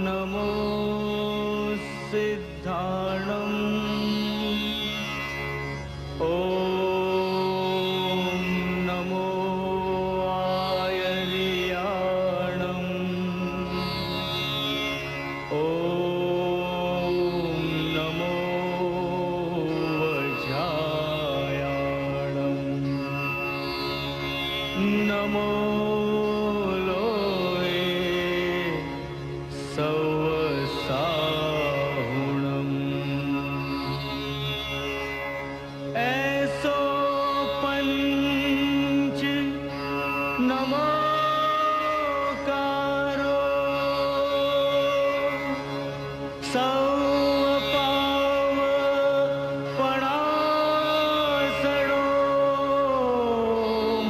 नमो सिद्धाणम् नमो आयर्याणम् नमो वज्रायाणम् नमो ऐसो पंच नमोकारो सौपाव पणासणो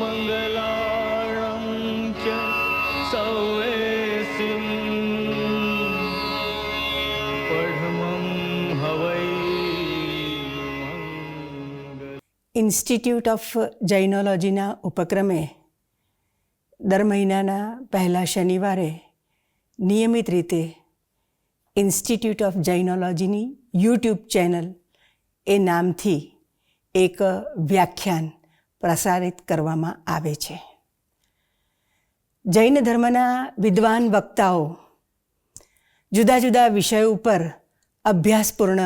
मंगलाणं च सौवेसिं पढमं हवै ઇન્સ્ટિટ્યૂટ ઓફ જૈનોલોજીના ઉપક્રમે દર મહિનાના પહેલા શનિવારે નિયમિત રીતે ઇન્સ્ટિટ્યૂટ ઓફ જૈનોલોજીની યુટ્યુબ ચેનલ એ નામથી એક વ્યાખ્યાન પ્રસારિત કરવામાં આવે છે. જૈન ધર્મના વિદ્વાન વક્તાઓ જુદા જુદા વિષયો ઉપર અભ્યાસપૂર્ણ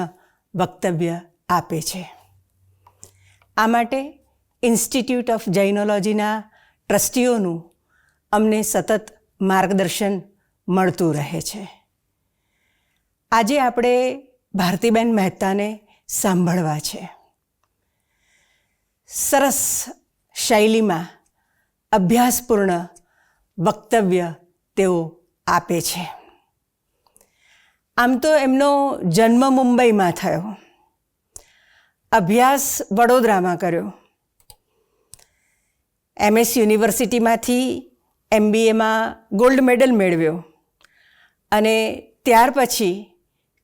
વક્તવ્ય આપે છે. આ માટે ઇન્સ્ટિટ્યૂટ ઓફ જૈનોલોજીના ટ્રસ્ટીઓનું અમને સતત માર્ગદર્શન મળતું રહે છે. આજે આપણે ભારતીબેન મહેતાને સાંભળવા છે. સરસ શૈલીમાં અભ્યાસપૂર્ણ વક્તવ્ય તેઓ આપે છે. આમ તો એમનો જન્મ મુંબઈમાં થયો, અભ્યાસ વડોદરામાં કર્યો, MS યુનિવર્સિટીમાંથી MBAમાં ગોલ્ડ મેડલ મેળવ્યો અને ત્યાર પછી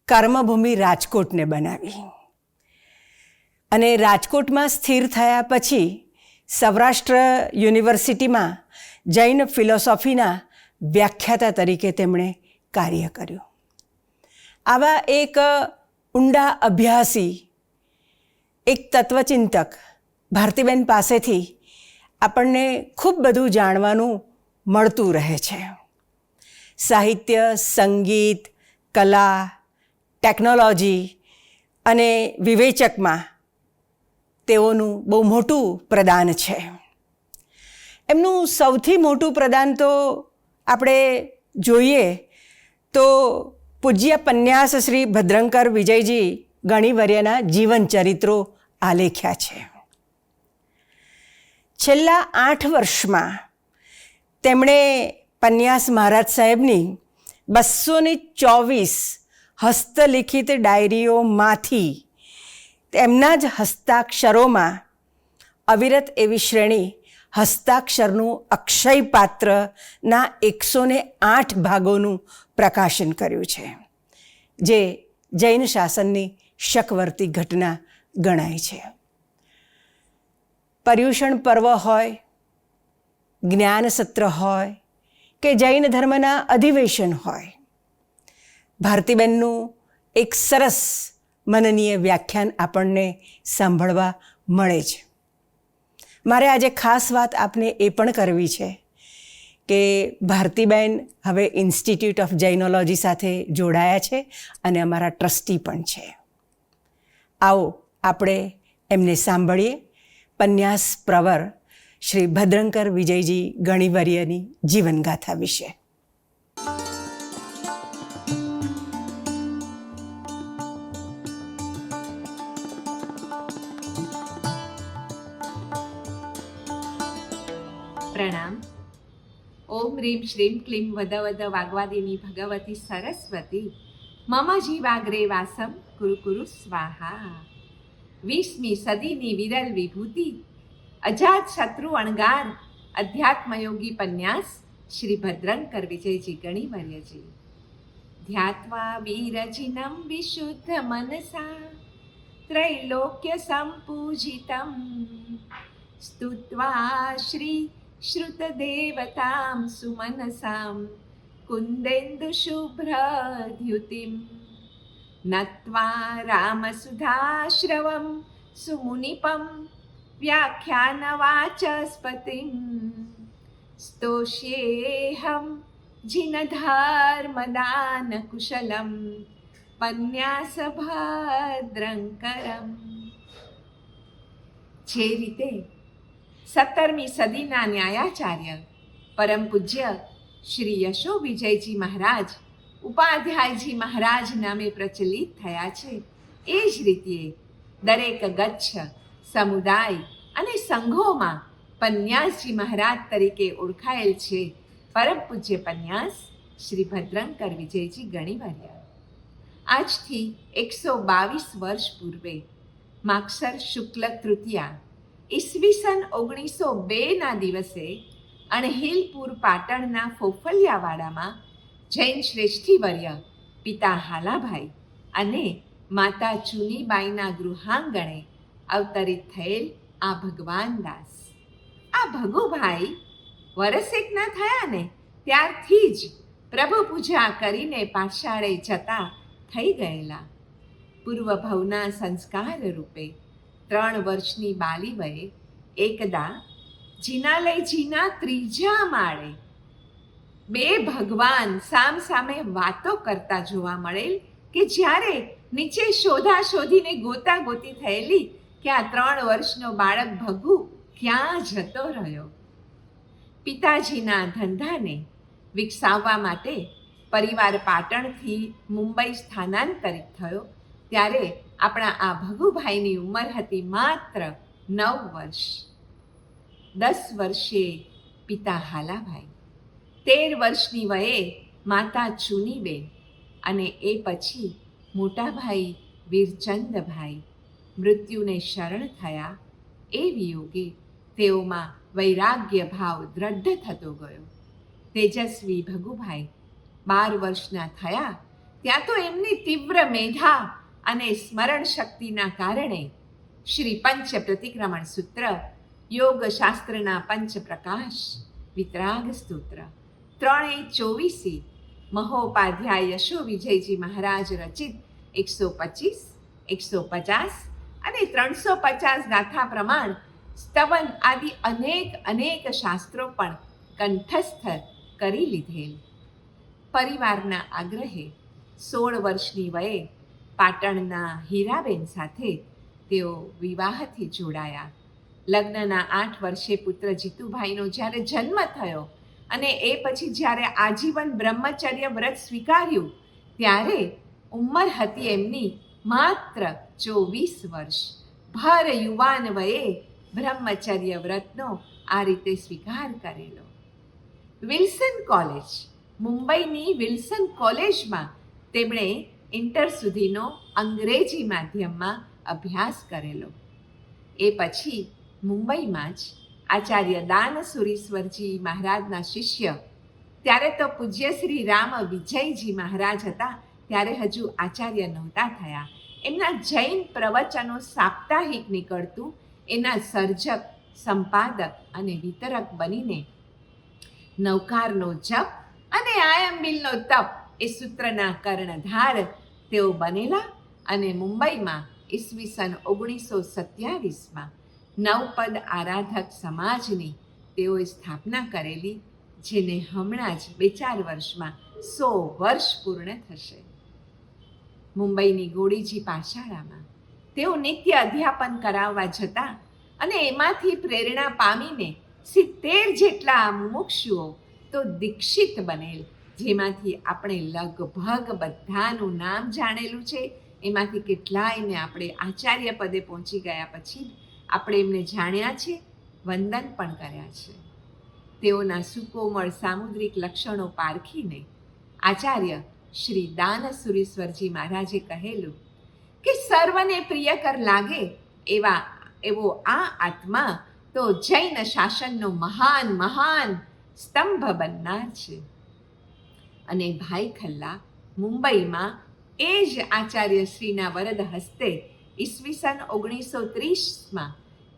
કર્મભૂમિ રાજકોટને બનાવી અને રાજકોટમાં સ્થિર થયા પછી સૌરાષ્ટ્ર યુનિવર્સિટીમાં જૈન ફિલોસોફીના વ્યાખ્યાતા તરીકે તેમણે કાર્ય કર્યું. આવા એક ઊંડા અભ્યાસી, એક તત્વચિંતક ભારતીબેન પાસેથી આપણને ખૂબ બધું જાણવાનું મળતું રહે છે. સાહિત્ય, સંગીત, કલા, ટેકનોલોજી અને વિવેચકમાં તેઓનું બહુ મોટું પ્રદાન છે. એમનું સૌથી મોટું પ્રદાન તો આપણે જોઈએ તો પૂજ્ય પન્યાસ શ્રી ભદ્રંકર વિજયજી ગણીવર્યના જીવન ચરિત્રો આલેખ્યા છે. છેલ્લા 8 વર્ષમાં તેમણે પન્યાસ મહારાજ સાહેબની 224 હસ્તલિખિત ડાયરીઓમાંથી તેમના જ હસ્તાક્ષરોમાં અવિરત એવી શ્રેણી હસ્તાક્ષરનું અક્ષયપાત્રના 108 ભાગોનું પ્રકાશન કર્યું છે, જે જૈન શાસનની શકવર્તી ઘટના ગણાય છે. પર્યુષણ પર્વ હોય, જ્ઞાન સત્ર હોય કે જૈન ધર્મના અધિવેશન હોય, ભારતીબેનનું એક સરસ મનનીય વ્યાખ્યાન આપણને સાંભળવા મળે છે. મારે આજે ખાસ વાત આપને એ પણ કરવી છે કે ભારતીબેન હવે ઇન્સ્ટિટ્યૂટ ઓફ જૈનોલોજી સાથે જોડાયા છે અને અમારા ટ્રસ્ટી પણ છે. આવો આપણે એમને સાંભળીએ પન્યાસ પ્રવર શ્રી ભદ્રંકર વિજયજી ગણીવર્યની જીવનગાથા વિશે. પ્રણામ. ઓમ રીમ શ્રીમ ક્લીમ વદ વદ વાગ્વાદિની ભગવતી સરસ્વતી મમ જીવાગ્રે વાસમ કુરુ કુરુ સ્વાહા. 20મી સદીની વિરલ વિભૂતિ અજાત શત્રુ અણગાર અધ્યાત્મયોગી પન્યાસ શ્રી ભદ્રંકર વિજયજી ગણીવર્યજી. ધ્યાત્વા વીરજિનમ વિશુદ્ધ મનસા ત્રૈલોક્ય સંપૂજિતમ સ્તુત્વા શ્રી શ્રુતદેવતાં સુમનસાં કુંદેન્દુશુભ્રદ્યુતિં નત્વા રામસુધાશ્રવં સુમુનિપં વ્યાખ્યાનવાચસ્પતિં સ્તોષ્યેહં જિનધર્મદાનકુશલં પન્યાસભદ્રંકરમ. જે રીતે 17મી સદીના ન્યાયાચાર્ય પરમ પૂજ્ય શ્રી યશો વિજયજી મહારાજ ઉપાધ્યાયજી મહારાજ નામે પ્રચલિત થયા છે, એ જ રીતે દરેક ગચ્છ સમુદાય અને સંઘોમાં પન્યાસજી મહારાજ તરીકે ઓળખાયેલ છે પરમ પૂજ્ય પન્યાસ શ્રી ભદ્રંકર વિજયજી ગણીવર્ય. આજથી 122 વર્ષ પૂર્વે માગસર શુક્લ તૃતીયા ઈસવીસન 1902ના દિવસે અણહિલપુર પાટણના ફોફલિયાવાડામાં જૈન શ્રેષ્ઠીવર્ય પિતા હાલાભાઈ અને માતા ચુનીબાઈના ગૃહાંગણે અવતરિત થયેલ આ ભગવાન દાસ, આ ભગુભાઈ વરસેકના થયા ને ત્યારથી જ પ્રભુ પૂજા કરીને પાઠશાળે જતા થઈ ગયેલા. પૂર્વ ભવના સંસ્કાર રૂપે 3 વર્ષની બાલી વયે એકદા જિનાલયજીના 3જા માળે 2 ભગવાન સામસામે વાતો કરતા જોવા મળેલ કે જ્યારે નીચે શોધીને ગોતાગોતી થયેલી કે આ 3 વર્ષનો બાળક ભગુ ક્યાં જતો રહ્યો. પિતાજીના ધંધાને વિકસાવવા માટે પરિવાર પાટણથી મુંબઈ સ્થાનાંતરિત થયો ત્યારે આપણા આ ભગુભાઈની ઉંમર હતી માત્ર 9 વર્ષ. 10 વર્ષે પિતા હાલાભાઈ, 13 વર્ષની વયે માતા ચુનીબેન અને એ પછી મોટાભાઈ વીરચંદભાઈ મૃત્યુને શરણ થયા. એ વિયોગે તેઓમાં વૈરાગ્ય ભાવ દ્રઢ થતો ગયો. તેજસ્વી ભગુભાઈ 12 વર્ષના થયા ત્યાં તો એમની તીવ્ર મેધા અને સ્મરણ શક્તિના કારણે શ્રી પંચ પ્રતિક્રમણ સૂત્ર, યોગશાસ્ત્રના પંચ પ્રકાશ, વિતરાગ સ્તોત્ર, 324 મહોપાધ્યાય યશો વિજયજી મહારાજ રચિત 125, 150 અને 350 ગાથા પ્રમાણ સ્તવન આદિ અનેક શાસ્ત્રો પણ કંઠસ્થ કરી લીધેલ. પરિવારના આગ્રહે 16 વર્ષની વયે પાટણના હીરાબેન સાથે તેઓ વિવાહથી જોડાયા. લગ્નના 8 વર્ષે પુત્ર જીતુભાઈનો જ્યારે જન્મ થયો અને એ પછી જ્યારે આજીવન બ્રહ્મચર્ય વ્રત સ્વીકાર્યું ત્યારે ઉંમર હતી એમની માત્ર 24 વર્ષ. ભર યુવાન વયે બ્રહ્મચર્ય વ્રતનો આ રીતે સ્વીકાર કરેલો. વિલ્સન કોલેજ, મુંબઈની વિલ્સન કોલેજમાં તેમણે ઇન્ટર સુધીનો અંગ્રેજી માધ્યમમાં અભ્યાસ કરેલો. એ પછી મુંબઈમાં જ આચાર્ય દાનસુરીશ્વરજી મહારાજના શિષ્ય, ત્યારે તો પૂજ્ય શ્રી રામ વિજયજી મહારાજ હતા, ત્યારે હજુ આચાર્ય નહોતા થયા. એમના જૈન પ્રવચનો સાપ્તાહિક નીકળતું, એના સર્જક, સંપાદક અને વિતરક બનીને નવકારનો જપ અને આયંબિલનો તપ એ સૂત્રના કર્ણધાર તેઓ બનેલા અને મુંબઈમાં ઈસવીસન 1927માં નવપદ આરાધક સમાજની તેઓએ સ્થાપના કરેલી, જેને હમણાં જ 2-4 વર્ષમાં 100 વર્ષ પૂર્ણ થશે. મુંબઈની ગોળીજી પાઠશાળામાં તેઓ નિત્ય અધ્યાપન કરાવવા જતા અને એમાંથી પ્રેરણા પામીને 70 જેટલા મુમુક્ષુઓ તો દીક્ષિત બનેલ, જેમાંથી આપણે લગભગ બધાનું નામ જાણેલું છે. એમાંથી કેટલાયને આપણે આચાર્ય પદે પહોંચી ગયા પછી આપણે એમને જાણ્યા છે, વંદન પણ કર્યા છે. તેઓના સુકોમળ સામુદ્રિક લક્ષણો પારખીને આચાર્ય શ્રી દાનસુરીશ્વરજી મહારાજે કહેલું કે સર્વને પ્રિયકર લાગે એવો આ આત્મા તો જૈન શાસનનો મહાન સ્તંભ બનનાર છે. અને ભાઈ ખલ્લા મુંબઈમાં એ જ આચાર્ય શ્રીના વરદ હસ્તે ઈસવીસન 1930માં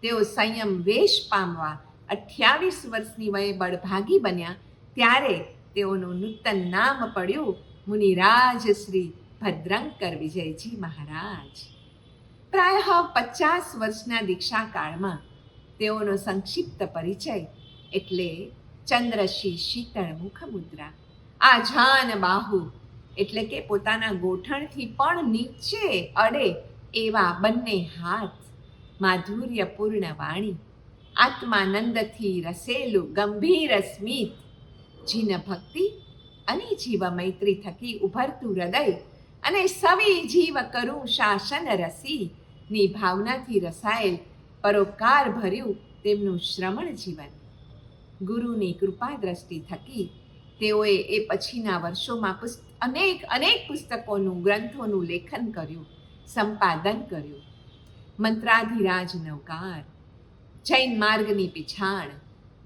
તેઓ સંયમ વેશ પામવા 28 વર્ષની વયે બળભાગી બન્યા ત્યારે તેઓનું નૂતન નામ પડ્યું મુનિરાજ શ્રી ભદ્રંકર વિજયજી મહારાજ. પ્રાયઃ 50 વર્ષના દીક્ષાકાળમાં તેઓનો સંક્ષિપ્ત પરિચય એટલે ચંદ્રશી શીતળ મુખ મુદ્રા, આઝાન બાહુ એટલે કે પોતાના ગોઠણથી પણ નીચે અડે એવા બંને હાથ, માધુર્યપૂર્ણ વાણી, આત્માનંદથી રસેલું ગંભીર સ્મિત, જીન ભક્તિ અને જીવ મૈત્રી થકી ઉભરતું હૃદય અને સવી જીવ કરું શાસન રસીની ભાવનાથી રસાયેલ પરોપકાર ભર્યું તેમનું શ્રમણ જીવન. ગુરુની કૃપા દ્રષ્ટિ થકી તેઓએ એ પછીના વર્ષોમાં અનેક પુસ્તકોનું, ગ્રંથોનું લેખન કર્યું, સંપાદન કર્યું. મંત્રાધિરાજ નવકાર, જૈન માર્ગની પીછાણ,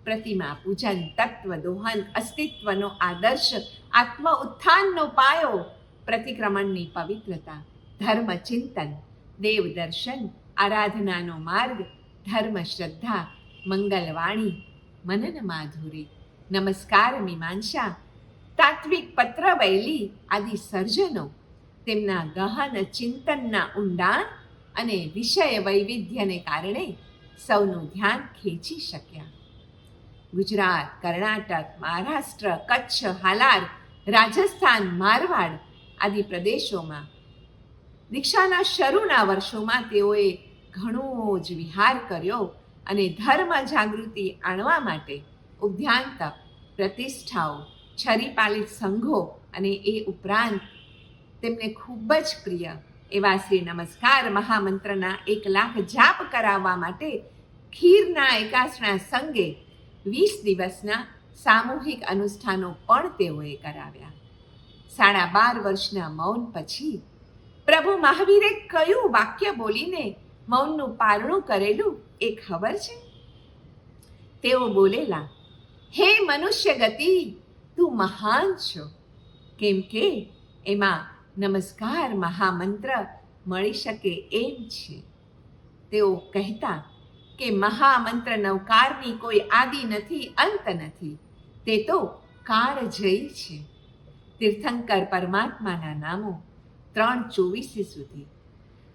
પ્રતિમા પૂજન, તત્વ દોહન, અસ્તિત્વનો આદર્શ, આત્મ ઉત્થાનનો પાયો, પ્રતિક્રમણની પવિત્રતા, ધર્મ ચિંતન, દેવ દર્શન, આરાધનાનો માર્ગ, ધર્મ શ્રદ્ધા, મંગલવાણી, મનન માધુરી, નમસ્કાર મીમાંસા, તાત્વિક પત્રવૈલી આદિ સર્જનો તેમના ગહન ચિંતનના ઊંડાણ અને વિષય વૈવિધ્યને કારણે સૌનું ધ્યાન ખેંચી શક્યા. ગુજરાત, કર્ણાટક, મહારાષ્ટ્ર, કચ્છ, હાલાર, રાજસ્થાન, મારવાડ આદિ પ્રદેશોમાં દીક્ષાના શરૂના વર્ષોમાં તેઓએ ઘણો જ વિહાર કર્યો અને ધર્મ જાગૃતિ આણવા માટે ઉદ્યાન તપ, પ્રતિષ્ઠાઓ, છરીપાલિત સંઘો અને એ ઉપરાંત તેમને ખૂબ જ પ્રિય એવા શ્રી નમસ્કાર મહામંત્રના 1 લાખ જાપ કરાવવા માટે ખીરના એકાસણા સંગે 20 દિવસના સામૂહિક અનુષ્ઠાનો પણ તેઓએ કરાવ્યા. 12.5 વર્ષના મૌન પછી પ્રભુ મહાવીરે કયું વાક્ય બોલીને મૌનનું પારણું કરેલું એ ખબર છે? તેઓ બોલેલા, હે મનુષ્ય ગતિ, તું મહાન છો, કેમ કે એમાં નમસ્કાર મહામંત્ર મળી શકે એમ છે. તેઓ કહેતા કે મહામંત્ર નવકારની કોઈ આદિ નથી, અંત નથી, તે તો કાળજયી છે. તીર્થંકર પરમાત્માના નામો 324 સુધી,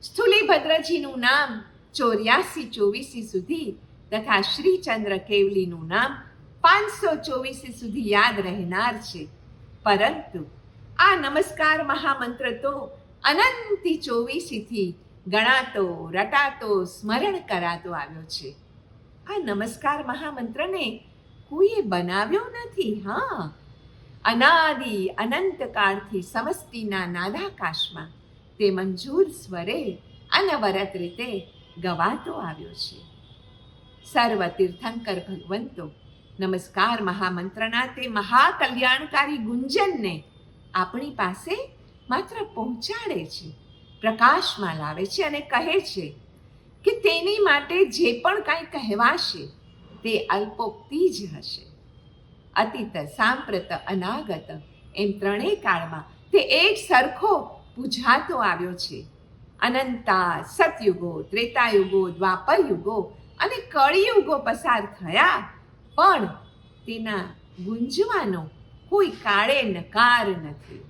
સ્થુલીભદ્રજીનું નામ 84 સુધી તથા શ્રીચંદ્ર કેવલીનું નામ 524 સુધી યાદ રહેનાર છે. પરંતુ આ નમસ્કાર મહામંત્ર તો અનંતી 24થી ગણાતો, રટાતો, સ્મરણ કરાતો આવ્યો છે. આ નમસ્કાર મહામંત્રને કોઈએ બનાવ્યો નથી. હા, અનાદિ અનંત કાળથી સમષ્ટિના નાદાકાશમાં તે મંજૂર સ્વરે અનવરત રીતે ગવાતો આવ્યો છે. સર્વ તીર્થંકર ભગવંતો નમસ્કાર મહામંત્રના તે મહાકલ્યાણકારી ગુંજનને આપણી પાસે માત્ર પહોંચાડે છે, પ્રકાશમાં લાવે છે અને કહે છે કે તેની માટે જે પણ કાંઈ કહેવાશે તે અલ્પોક્તિ જ હશે. અતીત, સાંપ્રત, અનાગત એમ ત્રણેય કાળમાં તે એક સરખો પૂજાતો આવ્યો છે. અનંતા સતયુગો, ત્રેતાયુગો, દ્વાપર યુગો અને કળિયુગો પસાર થયા, પણ તેના ગુંજવાનો કોઈ કાળે નકાર નથી.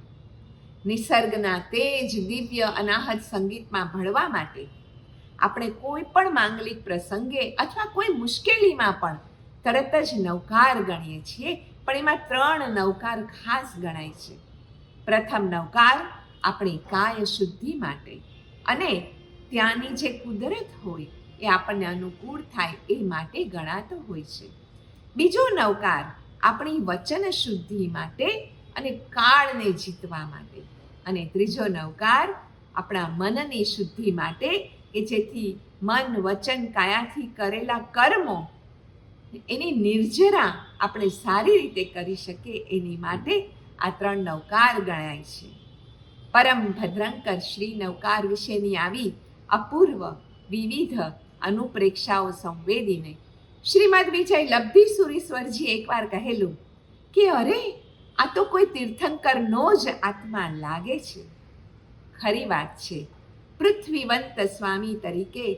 નિસર્ગના તેજ દિવ્ય અનાહત સંગીતમાં ભળવા માટે આપણે કોઈ પણ માંગલિક પ્રસંગે અથવા કોઈ મુશ્કેલીમાં પણ તરત જ નવકાર ગણીએ છીએ, પણ એમાં 3 નવકાર ખાસ ગણાય છે. પ્રથમ નવકાર આપણી કાય શુદ્ધિ માટે અને ત્યાંની જે કુદરત હોય એ આપણને અનુકૂળ થાય એ માટે ગણાતો હોય છે. બીજો નવકાર આપણી વચન શુદ્ધિ માટે અને કાળને જીતવા માટે. અને ત્રીજો નવકાર આપણા મનની શુદ્ધિ માટે કે જેથી મન, વચન, કાયાથી કરેલા કર્મો એની નિર્જરા આપણે સારી રીતે કરી શકીએ એની માટે આ 3 નવકાર ગણાય છે. પરમ ભદ્રંકર શ્રી નવકાર વિશેની આવી અપૂર્વ વિવિધ અનુપ્રેક્ષાઓ સંવેદીને શ્રીમદ વિજય લબ્ધિ સુરીશ્વરજી એકવાર કહેલું કે અરે, આ તો કોઈ તીર્થંકરનો જ આત્મા લાગે છે. ખરી વાત છે, પૃથ્વીવંત સ્વામી તરીકે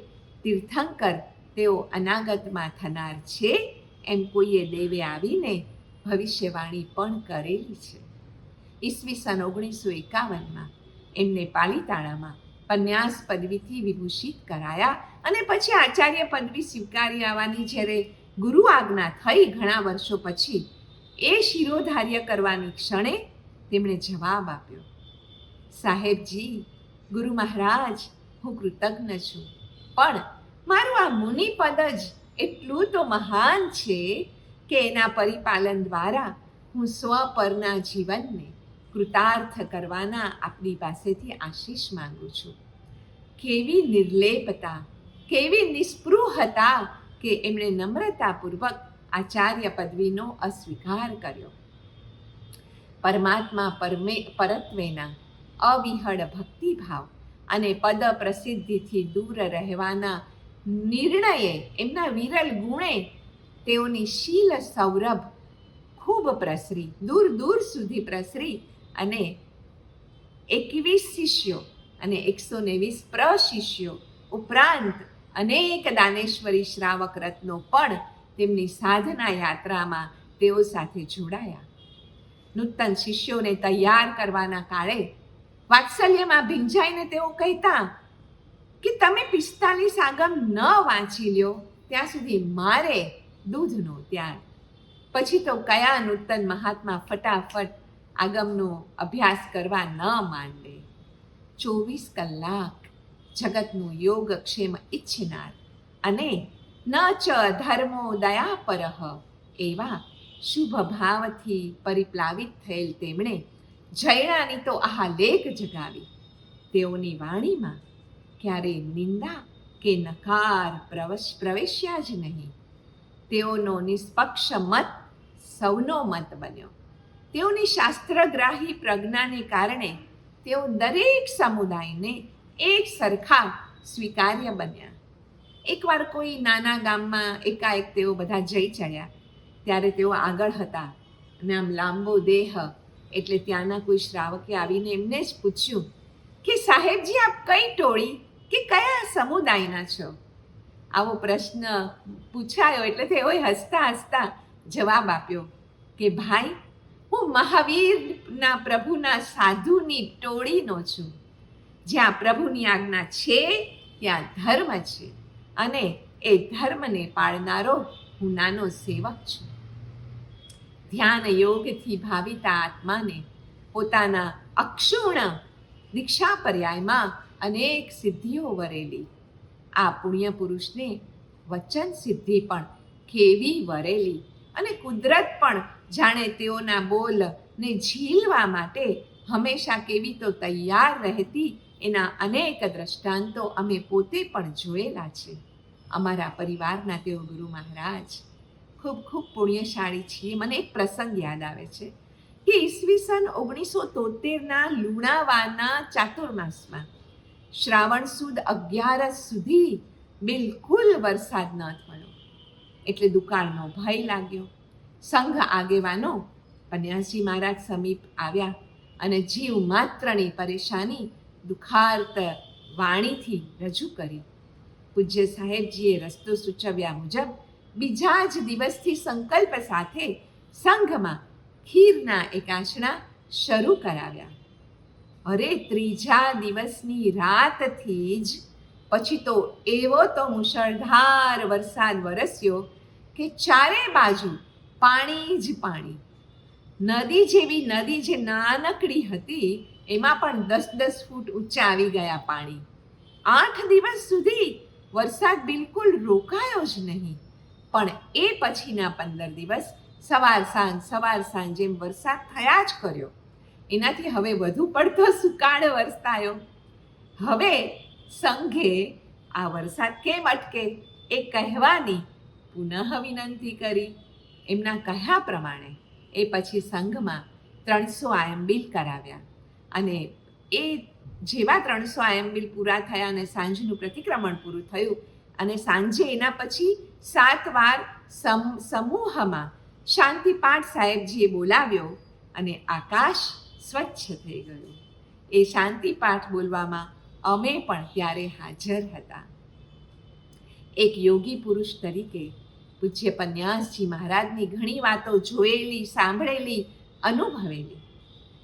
તીર્થંકર તેઓ અનાગતમાં થનાર છે એમ કોઈએ દેવે આવીને ભવિષ્યવાણી પણ કરેલી છે. ઈસવીસન 1951માં એમને પાલિતાણામાં પન્યાસ પદવીથી વિભૂષિત કરાયા અને પછી આચાર્ય પદવી સ્વીકારી આવવાની જ્યારે ગુરુ આજ્ઞા થઈ ઘણા વર્ષો પછી, એ શિરોધાર્ય કરવાની ક્ષણે તેમણે જવાબ આપ્યો, સાહેબજી, ગુરુ મહારાજ, હું કૃતજ્ઞ છું, પણ મારું આ મુનિ પદ જ એટલું તો મહાન છે કે એના પરિપાલન દ્વારા હું સ્વપરના જીવનને કૃતાર્થ કરવાના આપની પાસેથી આશીષ માંગુ છું. કેવી નિર્લેપતા, કેવી નિસ્પૃહતા કે એમણે નમ્રતાપૂર્વક આચાર્ય પદવીનો અસ્વીકાર કર્યો. પરમાત્મા પરત્વેના અવિહળ ભક્તિભાવ અને પદ પ્રસિદ્ધિથી દૂર રહેવાના નિર્ણયે, એમના વિરલ ગુણે તેઓની શીલ સૌરભ ખૂબ પ્રસરી, દૂર દૂર સુધી પ્રસરી અને 21 શિષ્યો અને 120 પ્રશિષ્યો ઉપરાંત અનેક દાનેશ્વરી શ્રાવક રત્નો પણ તેમની સાધના યાત્રામાં તેઓ સાથે જોડાયા. નૂતન શિષ્યોને તૈયાર કરવાના કાળે વાત્સલ્યમાં ભીંજાઈને તેઓ કહેતા કે તમે 45 આગમ ન વાંચી લ્યો ત્યાં સુધી મારે દૂધનો ત્યાગ. પછી તો કયા નૂતન મહાત્મા ફટાફટ આગમનો અભ્યાસ કરવા ન માંડે. 24 કલાક જગતનું યોગક્ષેમ ઈચ્છનાર અને ન ચ ધર્મો દયાપરઃ એવા શુભ ભાવથી પરિપ્લાવિત થયેલ તેમણે જૈનાની તો આહાલેખ જગાવી. તેઓની વાણીમાં ક્યારેય નિંદા કે નકાર પ્રવેશ્યા જ નહીં. તેઓનો નિષ્પક્ષ મત સૌનો મત બન્યો. તેઓની શાસ્ત્રગ્રાહી પ્રજ્ઞાને કારણે તેઓ દરેક સમુદાયને એક સરખા સ્વીકાર્ય બન્યા. એકવાર કોઈ નાના ગામમાં એકાએક તેઓ બધા જઈ ચડ્યા ત્યારે તેઓ આગળ હતા અને આમ લાંબો દેહ એટલે ત્યાંના કોઈ શ્રાવકે આવીને એમને જ પૂછ્યું કે સાહેબજી, આપ કઈ ટોળી કે કયા સમુદાયના છો? આવો પ્રશ્ન પૂછાયો એટલે તેઓએ હસતા હસતા જવાબ આપ્યો કે ભાઈ, હું મહાવીરના પ્રભુના સાધુની ટોળીનો છું. જ્યાં પ્રભુની આજ્ઞા છે ત્યાં ધર્મ છે અને એ ધર્મને પાળનારો હું નાનો સેવક છું. ધ્યાન યોગથી ભાવિતા આત્માને પોતાના અક્ષુણ દીક્ષા પર્યાયમાં અનેક સિદ્ધિઓ વરેલી. આ પુણ્ય પુરુષને વચન સિદ્ધિ પણ કેવી વરેલી અને કુદરત પણ જાણે તેઓના બોલને ઝીલવા માટે હંમેશા કેવી તો તૈયાર રહેતી, એના અનેક દ્રષ્ટાંતો અમે પોતે પણ જોયેલા છે. અમારા પરિવારના તેઓ ગુરુ મહારાજ ખૂબ ખૂબ પુણ્યશાળી છીએ. મને એક પ્રસંગ યાદ આવે છે કે ઈસવીસન 1973ના લુણાવાના ચાતુર્માસમાં શ્રાવણ સુદ 11 સુધી બિલકુલ વરસાદ ન થયો એટલે દુકાળનો ભય લાગ્યો. સંઘ આગેવાનો પન્યાસજી મહારાજ સમીપ આવ્યા અને જીવ માત્રની પરેશાની દુખાર્ત વાણીથી રજૂ કરી. પૂજ્ય સાહેબજીએ રસ્તો સૂચવ્યા મુજબ બીજા જ દિવસથી સંકલ્પ સાથે સંઘમાં ખીરના એકાંશણા શરૂ કરાવ્યા. અરે ત્રીજા દિવસની રાતથી જ પછી તો એવો તો મુશળધાર વરસાદ વરસ્યો કે ચારે બાજુ પાણી જ પાણી. નદી જેવી નદી જે નાનકડી હતી એમાં પણ 10-10 ફૂટ ઊંચા આવી ગયા પાણી. 8 દિવસ સુધી વરસાદ બિલકુલ રોકાયો જ નહીં. પણ એ પછીના 15 દિવસ સવાર સાંજ જેમ વરસાદ થયા જ કર્યો. એનાથી હવે વધુ પડતો સુકાળ વરસાયો. હવે સંઘે આ વરસાદ કેમ અટકે એ કહેવાની પુનઃ વિનંતી કરી. એમના કહ્યા પ્રમાણે એ પછી સંઘમાં 300 આયંબિલ કરાવ્યા અને એ જેવા 300 આયંબિલ પૂરા થયા અને સાંજનું પ્રતિક્રમણ પૂરું થયું અને સાંજે એના પછી 7 વાર સમૂહમાં શાંતિપાઠ સાહેબજીએ બોલાવ્યો અને આકાશ સ્વચ્છ થઈ ગયું. એ શાંતિપાઠ બોલવામાં અમે પણ ત્યારે હાજર હતા. એક યોગી પુરુષ તરીકે પૂજ્ય પન્યાસજી મહારાજની ઘણી વાતો જોયેલી, સાંભળેલી, અનુભવેલી.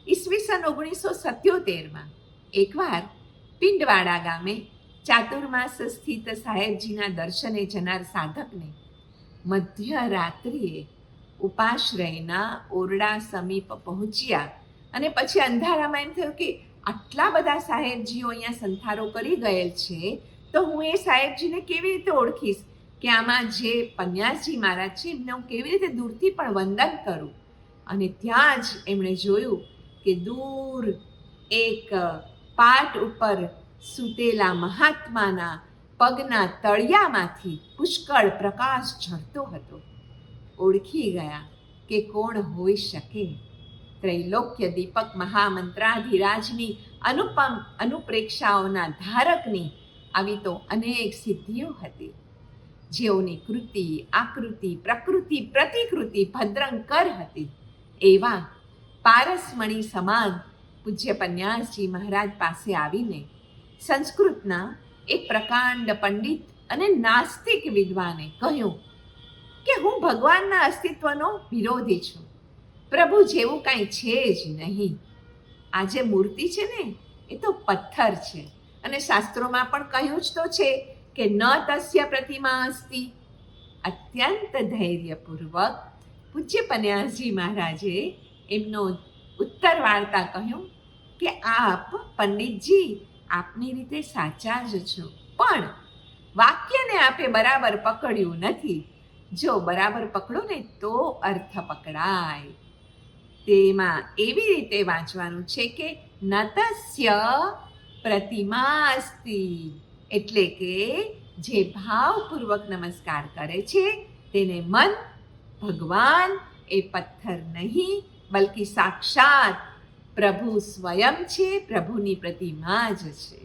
ઈસવીસન 1977માં એકવાર પિંડવાડા ગામે ચાતુર્માસ સ્થિત સાહેબજીના દર્શને જનાર સાધકને મધ્યરાત્રિએ ઉપાશ્રયના ઓરડા સમીપ પહોંચ્યા અને પછી અંધારામાં એમ થયું કે આટલા બધા સાહેબજીઓ અહીંયા સંથારો કરી ગયેલ છે, તો હું એ સાહેબજીને કેવી રીતે ઓળખીશ કે આમાં જે પન્યાસજી મહારાજ છે એમને હું કેવી રીતે દૂરથી પણ વંદન કરું. અને ત્યાં જ એમણે જોયું કે દૂર એક પાટ ઉપર સૂતેલા મહાત્માના પગના તળિયામાંથી પુષ્કળ પ્રકાશ ઝરતો હતો. ઓળખી ગયા કે કોણ હોઈ શકે. ત્રૈલોક્ય દીપક મહામંત્રાધિરાજની અનુપમ અનુપ્રેક્ષાઓના ધારકની આવી તો અનેક સિદ્ધિઓ હતી. જેઓની કૃતિ, આકૃતિ, પ્રકૃતિ, પ્રતિકૃતિ ભદ્રંકર હતી, એવા પારસમણી સમાન પૂજ્ય પન્યાસજી મહારાજ પાસે આવીને સંસ્કૃતના એક પ્રકાંડ પંડિત અને નાસ્તિક વિદ્વાને કહ્યું કે હું ભગવાનના અસ્તિત્વનો વિરોધી છું. પ્રભુ જેવું કાંઈ છે જ નહીં. આ જે મૂર્તિ છે ને એ તો પથ્થર છે, અને શાસ્ત્રોમાં પણ કહ્યું જ તો છે કે ન તસ્ય પ્રતિમા અસ્તિ. અત્યંત ધૈર્યપૂર્વક પૂજ્ય પન્યાસજી મહારાજે એમનો ઉત્તર વાર્તા કહ્યું કે આપ પંડિતજી આપની રીતે સાચા જ છો, પણ વાક્યને આપે બરાબર પકડ્યું નથી. જો બરાબર પકડો ને તો અર્થ પકડાય. તેમાં એવી રીતે વાંચવાનું છે કે નતસ્ય પ્રતિમા અસ્તિ, એટલે કે જે ભાવપૂર્વક નમસ્કાર કરે છે તેને મન ભગવાન એ પથ્થર નહીં બલ્કિ સાક્ષાત પ્રભુ સ્વયં છે, પ્રભુની પ્રતિમા જ છે.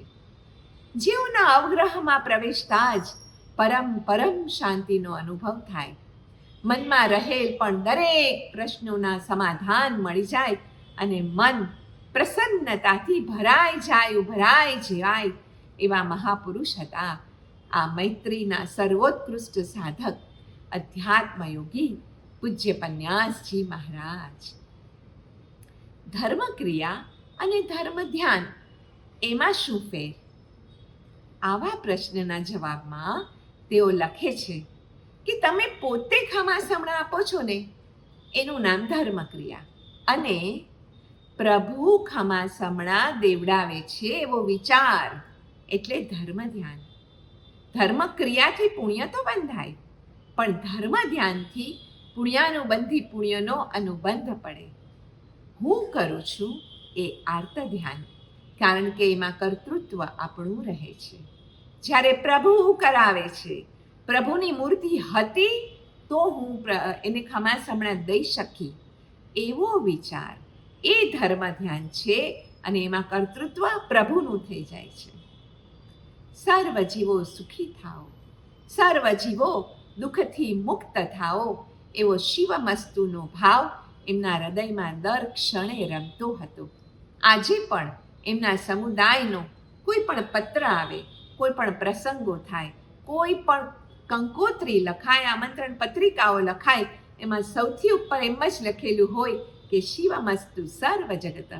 જેઓના અવગ્રહમાં પ્રવેશતા જ પરમ શાંતિનો અનુભવ થાય. મનમાં રહેલ પણ દરેક પ્રશ્નોના સમાધાન મળી જાય અને મન પ્રસન્નતાથી ભરાઈ જાય, ઉભરાઈ જાય, એવા મહાપુરુષ હતા આ મૈત્રીના સર્વોત્કૃષ્ટ સાધક અધ્યાત્મયોગી પૂજ્ય પન્યાસજી મહારાજ. ધર્મક્રિયા અને ધર્મ ધ્યાન એમાં શું ફેર? આવા પ્રશ્નના જવાબમાં તેઓ લખે છે કે તમે પોતે ખમાસમણા આપો છો ને એનું નામ ધર્મક્રિયા, અને પ્રભુ ખમાસમણા દેવડાવે છે એવો વિચાર એટલે ધર્મ ધ્યાન. ધર્મક્રિયાથી પુણ્ય તો બંધાય, પણ ધર્મ ધ્યાનથી પુણ્યાનુબંધી પુણ્યનો અનુબંધ પડે. હું કરું છું એ આર્ત ધ્યાન, કારણ કે એમાં કર્તૃત્વ આપણું રહે છે. જ્યારે પ્રભુ કરાવે છે, પ્રભુની મૂર્તિ હતી તો હું એને ખમાસમણા દઈ શકી, એવો વિચાર એ ધર્મ ધ્યાન છે, અને એમાં કર્તૃત્વ પ્રભુનું થઈ જાય છે. સર્વ જીવો સુખી થાઓ, સર્વ જીવો દુઃખથી મુક્ત થાઓ, એવો શિવમસ્તુનો ભાવ એમના હૃદયમાં દર ક્ષણે રમતો હતો. આજે પણ એમના સમુદાયનો કોઈ પણ પત્ર આવે, કોઈ પણ પ્રસંગો થાય, કોઈ પણ કંકોત્રી લખાય, આમંત્રણ પત્રિકાઓ લખાય, એમાં સૌથી ઉપર એમ જ લખેલું હોય કે શિવમસ્તુ સર્વ જગતઃ.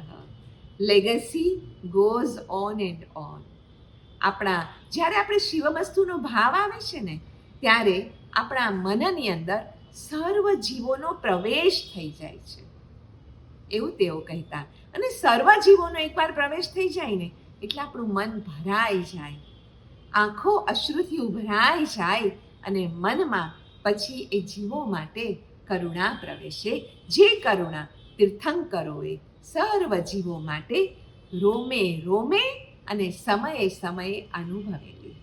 Legacy goes on and on. જ્યારે આપણે શિવમસ્તુનો ભાવ આવે છે ને, ત્યારે આપણા મનની અંદર સર્વ જીવોનો પ્રવેશ થઈ જાય છે, એવું તેઓ કહેતા. અને સર્વ જીવોનો એકવાર પ્રવેશ થઈ જાય ને એટલે આપણું મન ભરાઈ જાય, આંખો અશ્રુથી ઉભરાઈ જાય, અને મનમાં પછી એ જીવો માટે કરુણા પ્રવેશે. જે કરુણા તીર્થંકરોએ સર્વ જીવો માટે રોમે રોમે અને સમયે સમયે અનુભવેલી.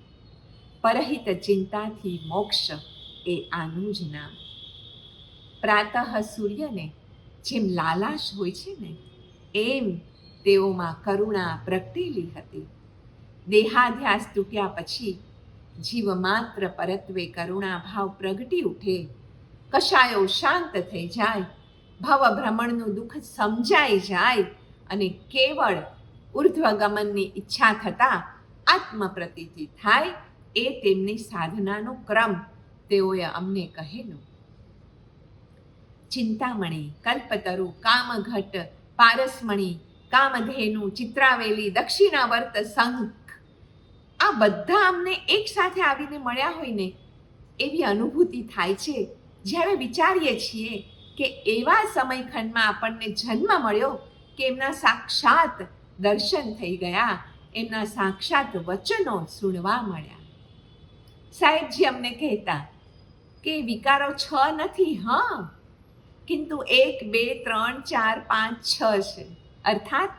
પરહિત ચિંતાથી મોક્ષ એ આનું જ નામ. પ્રાતઃ સૂર્યને જેમ લાલાશ હોય છે ને, એમ તેઓમાં કરુણા પ્રગટેલી હતી. દેહાધ્યાસ તૂટ્યા પછી જીવ માત્ર પરત્વે કરુણા ભાવ પ્રગટી ઉઠે, કશાયો શાંત થઈ જાય, ભવ ભ્રમણનું દુઃખ સમજાઈ જાય, અને કેવળ ઉર્ધ્વગમનની ઈચ્છા થતાં આત્મપ્રતીતિ થાય. એ તેમની સાધનાનો ક્રમ તેઓએ અમને કહેલું. ચિંતામણી, કલ્પતરુ, કામઘટ, પારસમણી, કામધેનુ, ચિત્રાવેલી, દક્ષિણાવર્ત, શંખ, આ બધા અમને એક સાથે આવીને મળ્યા હોય ને એવી અનુભૂતિ થાય છે જ્યારે વિચારીએ છીએ કે એવા સમયખંડમાં આપણને જન્મ મળ્યો કે એમના સાક્ષાત દર્શન થઈ ગયા, એમના સાક્ષાત વચનો સુણવા મળ્યા. સાહેબજી અમને કહેતા કે વિકારો 6 નથી, હા, કિંતુ 1, 2, 3, 4, 5, 6 છે. અર્થાત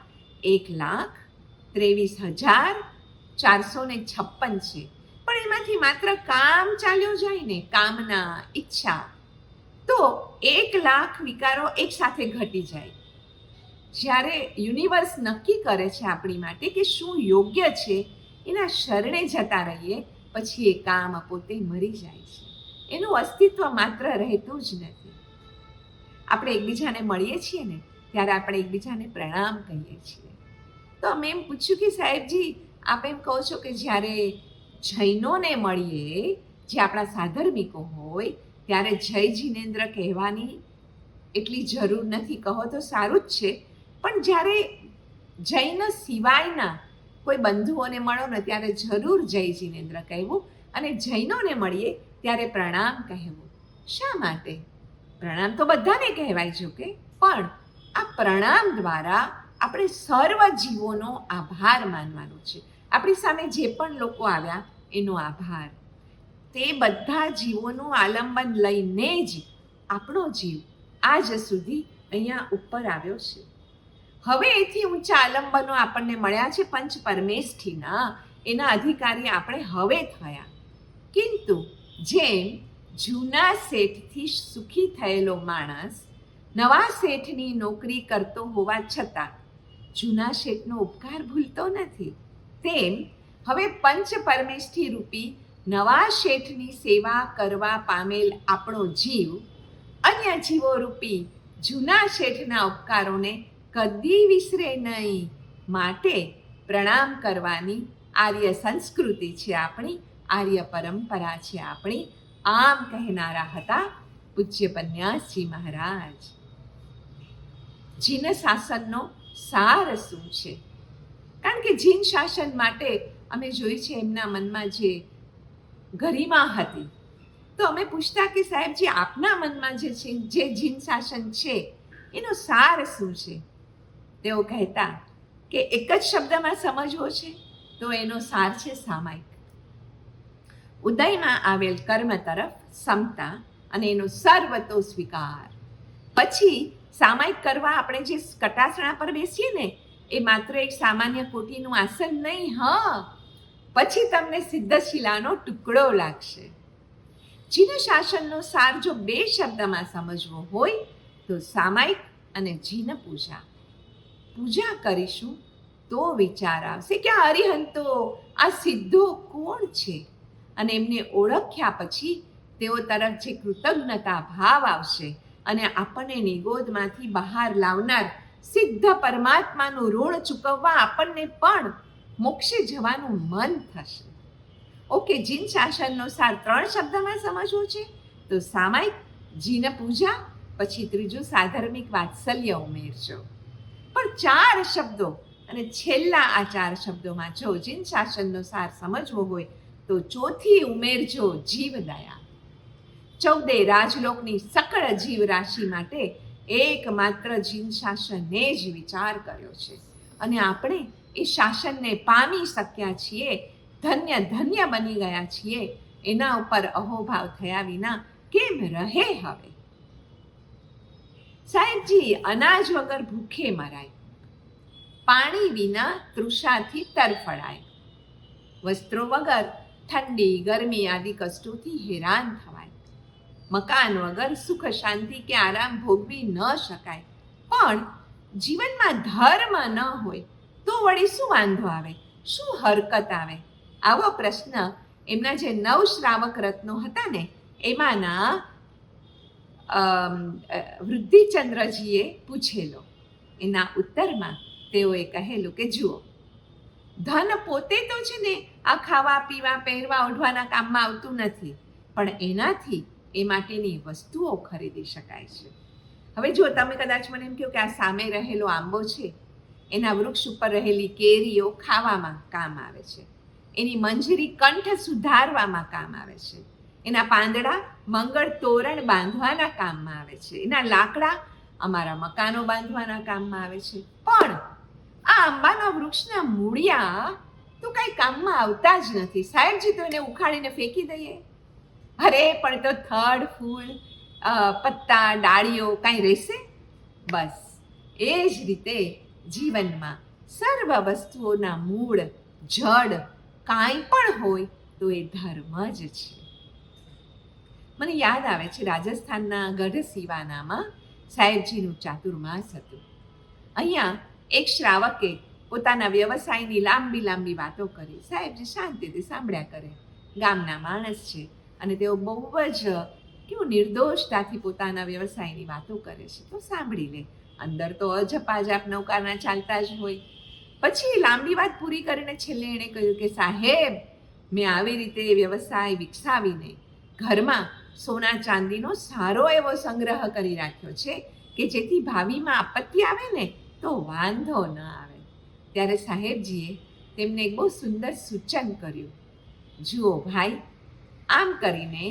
1,23,456 છે. પણ એમાંથી માત્ર કામ ચાલ્યો જાય ને, કામના, ઈચ્છા, તો 1,00,000 વિકારો એક સાથે ઘટી જાય. જ્યારે યુનિવર્સ નક્કી કરે છે આપણી માટે કે શું યોગ્ય છે, એના શરણે જતા રહીએ, પછી એ કામ પોતે મરી જાય છે, એનું અસ્તિત્વ માત્ર રહેતું જ નથી. આપણે એકબીજાને મળીએ છીએ ને ત્યારે આપણે એકબીજાને પ્રણામ કહીએ છીએ. તો અમે એમ પૂછ્યું કે સાહેબજી, આપ એમ કહો છો કે જ્યારે જૈનોને મળીએ, જે આપણા સાધર્મિકો હોય, ત્યારે જય જિનેન્દ્ર કહેવાની એટલી જરૂર નથી. કહો તો સારું જ છે, પણ જ્યારે જૈન સિવાયના કોઈ બંધુઓને મળો ને ત્યારે જરૂર જય જિનેન્દ્ર કહેવું, અને જૈનોને મળીએ ત્યારે પ્રણામ કહેવું. શા માટે? પ્રણામ તો બધાને કહેવાય છે કે, પણ આ પ્રણામ દ્વારા આપણે સર્વ જીવોનો આભાર માનવાનો છે. આપણી સામે જે પણ લોકો આવ્યા એનો આભાર. તે બધા જીવોનું આલંબન લઈને જ આપણો જીવ આજ સુધી અહીંયા ઉપર આવ્યો છે. હવે એથી ઊંચા આલંબનો આપણને મળ્યા છે પંચ પરમેષ્ઠીના, એના અધિકારી આપણે હવે થયા. કિંતુ જેમ જૂના શેઠથી સુખી થયેલો માણસ નવા શેઠની નોકરી કરતો હોવા છતાં જૂના શેઠનો ઉપકાર ભૂલતો નથી, તેમ હવે પંચ પરમેષ્ઠી રૂપી નવા શેઠની સેવા કરવા પામેલ આપણો જીવ અન્ય જીવો રૂપી જૂના શેઠના ઉપકારોને કદી વિસરે નહીં. માટે પ્રણામ કરવાની આર્ય સંસ્કૃતિ છે આપણી, આર્ય પરંપરા છે આપણી, આમ કહેનારા હતા પૂજ્ય પન્યાસજી મહારાજ. જીન શાસનનો સાર શું છે? કારણ કે જીન શાસન માટે અમે જોઈ છે એમના મનમાં જે ગરિમા હતી, તો અમે પૂછતા કે સાહેબજી આપના મનમાં જે છે, જે જીન શાસન છે એનો સાર શું છે? તેઓ કહેતા કે એક જ શબ્દમાં સમજવો છે તો એનો સાર છે સામાયિક. ઉદયમાં આવેલ કર્મ તરફ સમતા અને એનો સર્વતો સ્વીકાર. પછી સામાયિક કરવા આપણે જે કટાસણા પર બેસીએ ને એ માત્ર એક સામાન્ય કોટીનું આસન નહીં, હા, પછી તમને સિદ્ધશિલાનો ટુકડો લાગશે. જીન શાસનનો સાર જો 2 શબ્દમાં સમજવો હોય તો સામાયિક અને જીન પૂજા. પૂજા કરીશું તો વિચાર આવશે કે આ હરિહંતો, આ સિદ્ધો કોણ છે, અને એમને ઓળખ્યા પછી તેઓ તરફ જે કૃતજ્ઞતા ભાવ આવશે અને આપણને નિગોદમાંથી બહાર લાવનાર સિદ્ધ પરમાત્માનું ઋણ ચૂકવવા આપણને પણ મોક્ષે જવાનું મન થશે. ઓકે, જીન શાસનનો સાર 3 શબ્દમાં સમજવો છે તો સામાયિક, જીન પૂજા, પછી ત્રીજું સાધર્મિક વાત્સલ્ય ઉમેરજો. પણ 4 શબ્દો અને છેલ્લા આ 4 શબ્દોમાં જો જીન શાસનનો સાર સમજવો હોય તો ચોથી ઉમેરજો જીવદયા. 14 રાજલોકની સકળ જીવ રાશિ માટે એકમાત્ર જીન શાસને જ વિચાર કર્યો છે, અને આપણે એ શાસનને પામી શક્યા છીએ, ધન્ય ધન્ય બની ગયા છીએ. એના ઉપર અહોભાવ થયા વિના કેમ રહે? હવે સાહેબજી, અનાજ વગર ભૂખે મરાય, પાણી વિના તૃષાથી તરફડાય, વસ્ત્રો વગર ઠંડી ગરમી આદિ કષ્ટોથી હેરાન થવાય, મકાન વગર સુખ શાંતિ કે આરામ ભોગવી ન શકાય. પણ જીવનમાં ધર્મ ન હોય તો વળી શું વાંધો આવે, શું હરકત આવે? આવો પ્રશ્ન એમના જે 9 શ્રાવક રત્નો હતા ને એમાંના વૃદ્ધિચંદ્રજીએ પૂછેલો. એના ઉત્તરમાં તેઓએ કહેલું કે જુઓ, ધન પોતે તો છે ને આ ખાવા પીવા પહેરવા ઓઢવાના કામમાં આવતું નથી, પણ એનાથી એ માટેની વસ્તુઓ ખરીદી શકાય છે. હવે જો તમે કદાચ મને એમ કહો કે આ સામે રહેલો આંબો છે, એના વૃક્ષ ઉપર રહેલી કેરીઓ ખાવામાં કામ આવે છે, એની મંજરી કંઠ સુધારવામાં કામ આવે છે, એના પાંદડા મંગળ તોરણ બાંધવાના કામમાં આવે છે, એના લાકડા અમારા મકાનો બાંધવાના કામમાં આવે છે. પણ આ આંબાના વૃક્ષના મૂળિયા તો કાંઈ કામમાં આવતા જ નથી. સાહેબજી તો એને ઉખાડીને ફેંકી દઈએ. અરે પણ તો થડ ફૂલ પત્તા ડાળીઓ કાંઈ રહેશે? બસ એ જ રીતે જીવનમાં સર્વ વસ્તુઓના મૂળ જડ કાંઈ પણ હોય તો એ ધર્મ જ છે. મને યાદ આવે છે રાજસ્થાનના ગઢ સિવાનામાં સાહેબજીનું ચાતુર્માસ હતું. અહીંયા એક શ્રાવકે પોતાના વ્યવસાયની લાંબી લાંબી વાતો કરી. સાહેબજી શાંતિથી સાંભળ્યા કરે. ગામના માણસ છે અને તેઓ બહુ જ કેવું નિર્દોષતાથી પોતાના વ્યવસાયની વાતો કરે છે, તો સાંભળી લે. અંદર તો અજપાજાપ નૌકારના ચાલતા જ હોય. પછી લાંબી વાત પૂરી કરીને છેલ્લે એણે કહ્યું કે સાહેબ, મેં આવી રીતે વ્યવસાય વિકસાવીને ઘરમાં સોના ચાંદીનો સારો એવો સંગ્રહ કરી રાખ્યો છે કે જેથી ભાવિમાં આપત્તિ આવે ને તો વાંધો ન આવે. ત્યારે સાહેબજીએ તેમને એક બહુ સુંદર સૂચન કર્યું. જુઓ ભાઈ, આમ કરીને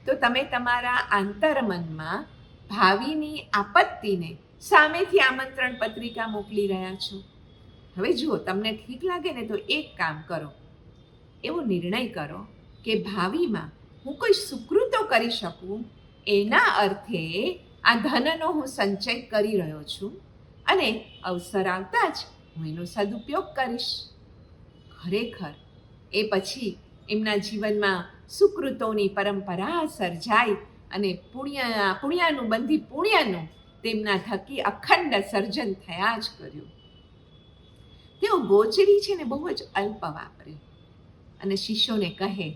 તો તમે તમારા આંતરમનમાં ભાવિની આપત્તિને સામેથી આમંત્રણ પત્રિકા મોકલી રહ્યા છો. હવે જુઓ, તમને ઠીક લાગે ને તો એક કામ કરો, એવો નિર્ણય કરો કે ભાવિમાં હું કોઈ સુકૃતો કરી શકું એના અર્થે આ ધનનો હું સંચય કરી રહ્યો છું અને અવસર આવતા જ હું એનો સદુપયોગ કરીશ. ખરેખર એ પછી એમના જીવનમાં સુકૃતોની પરંપરા સર્જાઈ અને પુણ્યાનુબંધી પુણ્યનું તેમના થકી અખંડ સર્જન થયા જ કર્યું. તેઓ ગોચરી છે ને બહુ જ અલ્પ વાપરે અને શિષ્યોને કહે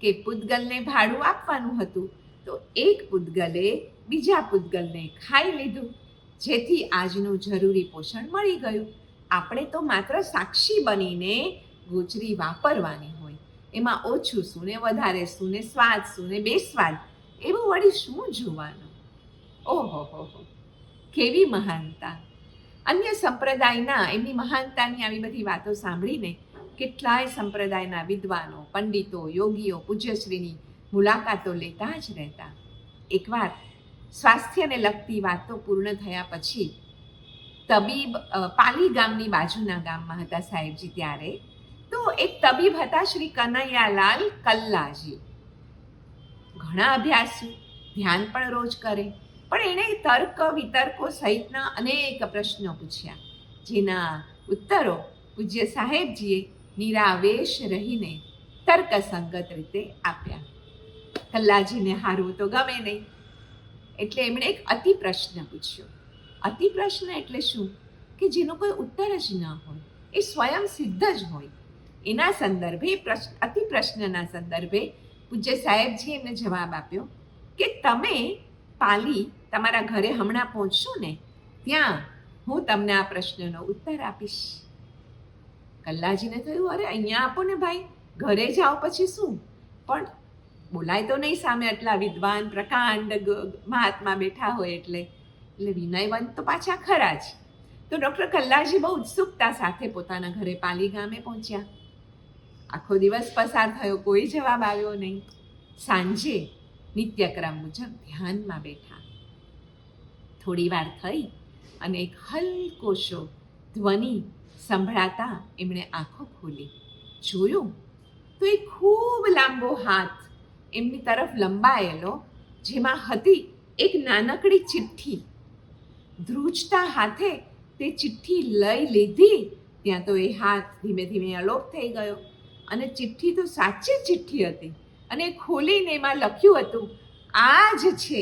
કે પૂતગલને ભાડું આપવાનું હતું તો એક પૂતગલે બીજા પૂતગલને ખાઈ લીધું, જેથી આજનું જરૂરી પોષણ મળી ગયું. આપણે તો માત્ર સાક્ષી બનીને ગોચરી વાપરવાની હોય. એમાં ઓછું શું ને વધારે શું ને સ્વાદ શું ને બેસ્વાદ એવું વળી શું જોવાનું? ઓહો હો, કેવી મહાનતા! અન્ય સંપ્રદાયના એમની મહાનતાની આવી બધી વાતો સાંભળીને કેટલાય સંપ્રદાયના વિદ્વાનો, પંડિતો, યોગીઓ પૂજ્યશ્રીની મુલાકાતો લેતા જ રહેતા. એકવાર સ્વાસ્થ્યને લગતી વાતો પૂર્ણ થયા પછી તબીબ પાલી ગામની બાજુના ગામમાં હતા સાહેબજી. ત્યારે તો એક તબીબ હતા શ્રી કનૈયાલાલ કલ્લાજી. ઘણા અભ્યાસુ, ધ્યાન પણ રોજ કરે, પણ એણે તર્ક વિતર્કો સહિતના અનેક પ્રશ્નો પૂછ્યા, જેના ઉત્તરો પૂજ્ય સાહેબજીએ નિરાવેશ રહીને તર્કસંગત રીતે આપ્યા. કલ્લાજીને હારવું તો ગમે નહીં, એટલે એમણે એક અતિ પ્રશ્ન પૂછ્યો. અતિ પ્રશ્ન એટલે શું? કે જેનો કોઈ ઉત્તર જ ન હોય, એ સ્વયં સિદ્ધ જ હોય. એના સંદર્ભે અતિ પ્રશ્નના સંદર્ભે પૂજ્ય સાહેબજીએ એમને જવાબ આપ્યો કે તમે પાલી તમારા ઘરે હમણાં પહોંચશો ને ત્યાં હું તમને આ પ્રશ્નનો ઉત્તર આપીશ. કલ્લાજીને થયું, અરે અહીંયા આપો ને ભાઈ, ઘરે જાઓ પછી શું? પણ બોલાય તો નહીં, સામે આટલા વિદ્વાન પ્રકાંડ મહાત્મા બેઠા હોય એટલે વિનયવંત તો પાછા ખરા જ. તો ડૉક્ટર કલ્લાજી બહુ ઉત્સુકતા સાથે પોતાના ઘરે પાલી ગામે પહોંચ્યા. આખો દિવસ પસાર થયો, કોઈ જવાબ આવ્યો નહીં. સાંજે નિત્યક્રમ મુજબ ધ્યાનમાં બેઠા. થોડી વાર થઈ અને એક હલકોશો ધ્વનિ સંભળાતા એમણે આંખો ખોલી. જોયું તો એક ખૂબ લાંબો હાથ એમની તરફ લંબાયેલો, જેમાં હતી એક નાનકડી ચિઠ્ઠી. ધ્રુજતા હાથે તે ચિઠ્ઠી લઈ લીધી. ત્યાં તો એ હાથ ધીમે ધીમે અલોપ થઈ ગયો અને ચિઠ્ઠી તો સાચી ચિઠ્ઠી હતી અને ખોલીને એમાં લખ્યું હતું, આ જ છે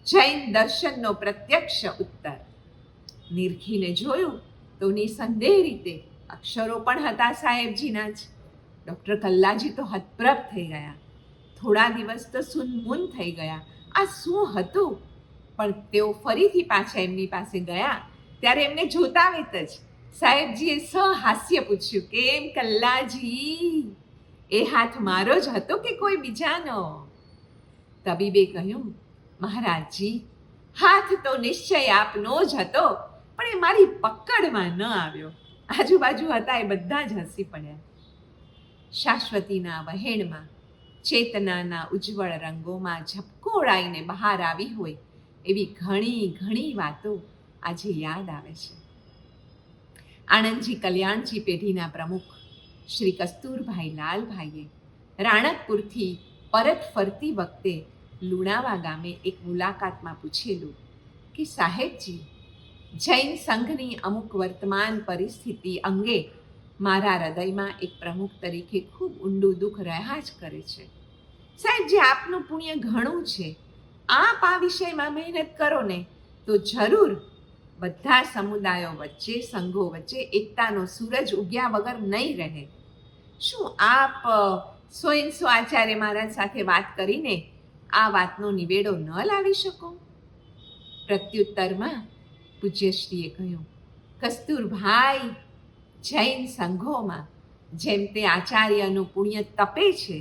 જૈન દર્શનનો પ્રત્યક્ષ ઉત્તર. નિરખીને જોયું તો નિસંદેહ રીતે અક્ષરો પણ હતા સાહેબજીના જ. ડૉક્ટર કલ્લાજી તો હતપ્રભ થઈ ગયા. થોડા દિવસ તો સુનમૂન થઈ ગયા, આ શું હતું? પણ તેઓ ફરીથી પાછા એમની પાસે ગયા ત્યારે એમને જોતા વેત જ સાહેબજીએ સહાસ્ય પૂછ્યું, કેમ કલ્લાજી, એ હાથ મારો જ હતો કે કોઈ બીજાનો? તબીબે કહ્યું, મહારાજજી, હાથ તો નિશ્ચય આપનો જ હતો, પણ એ મારી પકડમાં ન આવ્યો. આજુબાજુ હતા એ બધા જ હસી પડ્યા. શાશ્વતીના વહેણમાં, ચેતનાના ઉજ્જવળ રંગોમાં ઝબકોળાઈને બહાર આવી હોય એવી ઘણી ઘણી વાતો આજે યાદ આવે છે. આણંદજી કલ્યાણજી પેઢીના પ્રમુખ શ્રી કસ્તુરભાઈ લાલભાઈએ રાણકપુરથી પરત ફરતી વખતે લુણાવા ગામે એક મુલાકાતમાં પૂછેલું કે સાહેબજી, જૈન સંઘની અમુક વર્તમાન પરિસ્થિતિ અંગે મારા હૃદયમાં એક પ્રમુખ તરીકે ખૂબ ઊંડું દુઃખ રહ્યા જ કરે છે. સાહેબજી, આપનું પુણ્ય ઘણું છે. આપ આ વિષયમાં મહેનત કરો ને તો જરૂર બધા સમુદાયો વચ્ચે, સંઘો વચ્ચે એકતાનો સૂરજ ઉગ્યા વગર નહીં રહે. શું આપ સો આચાર્ય મહારાજ સાથે વાત કરીને આ વાતનો નિવેડો ન લાવી શકો? પ્રત્યુત્તરમાં પૂજ્યશ્રીએ કહ્યું, કસ્તુરભાઈ, જૈન સંઘોમાં જેમ તે આચાર્યનું પુણ્ય તપે છે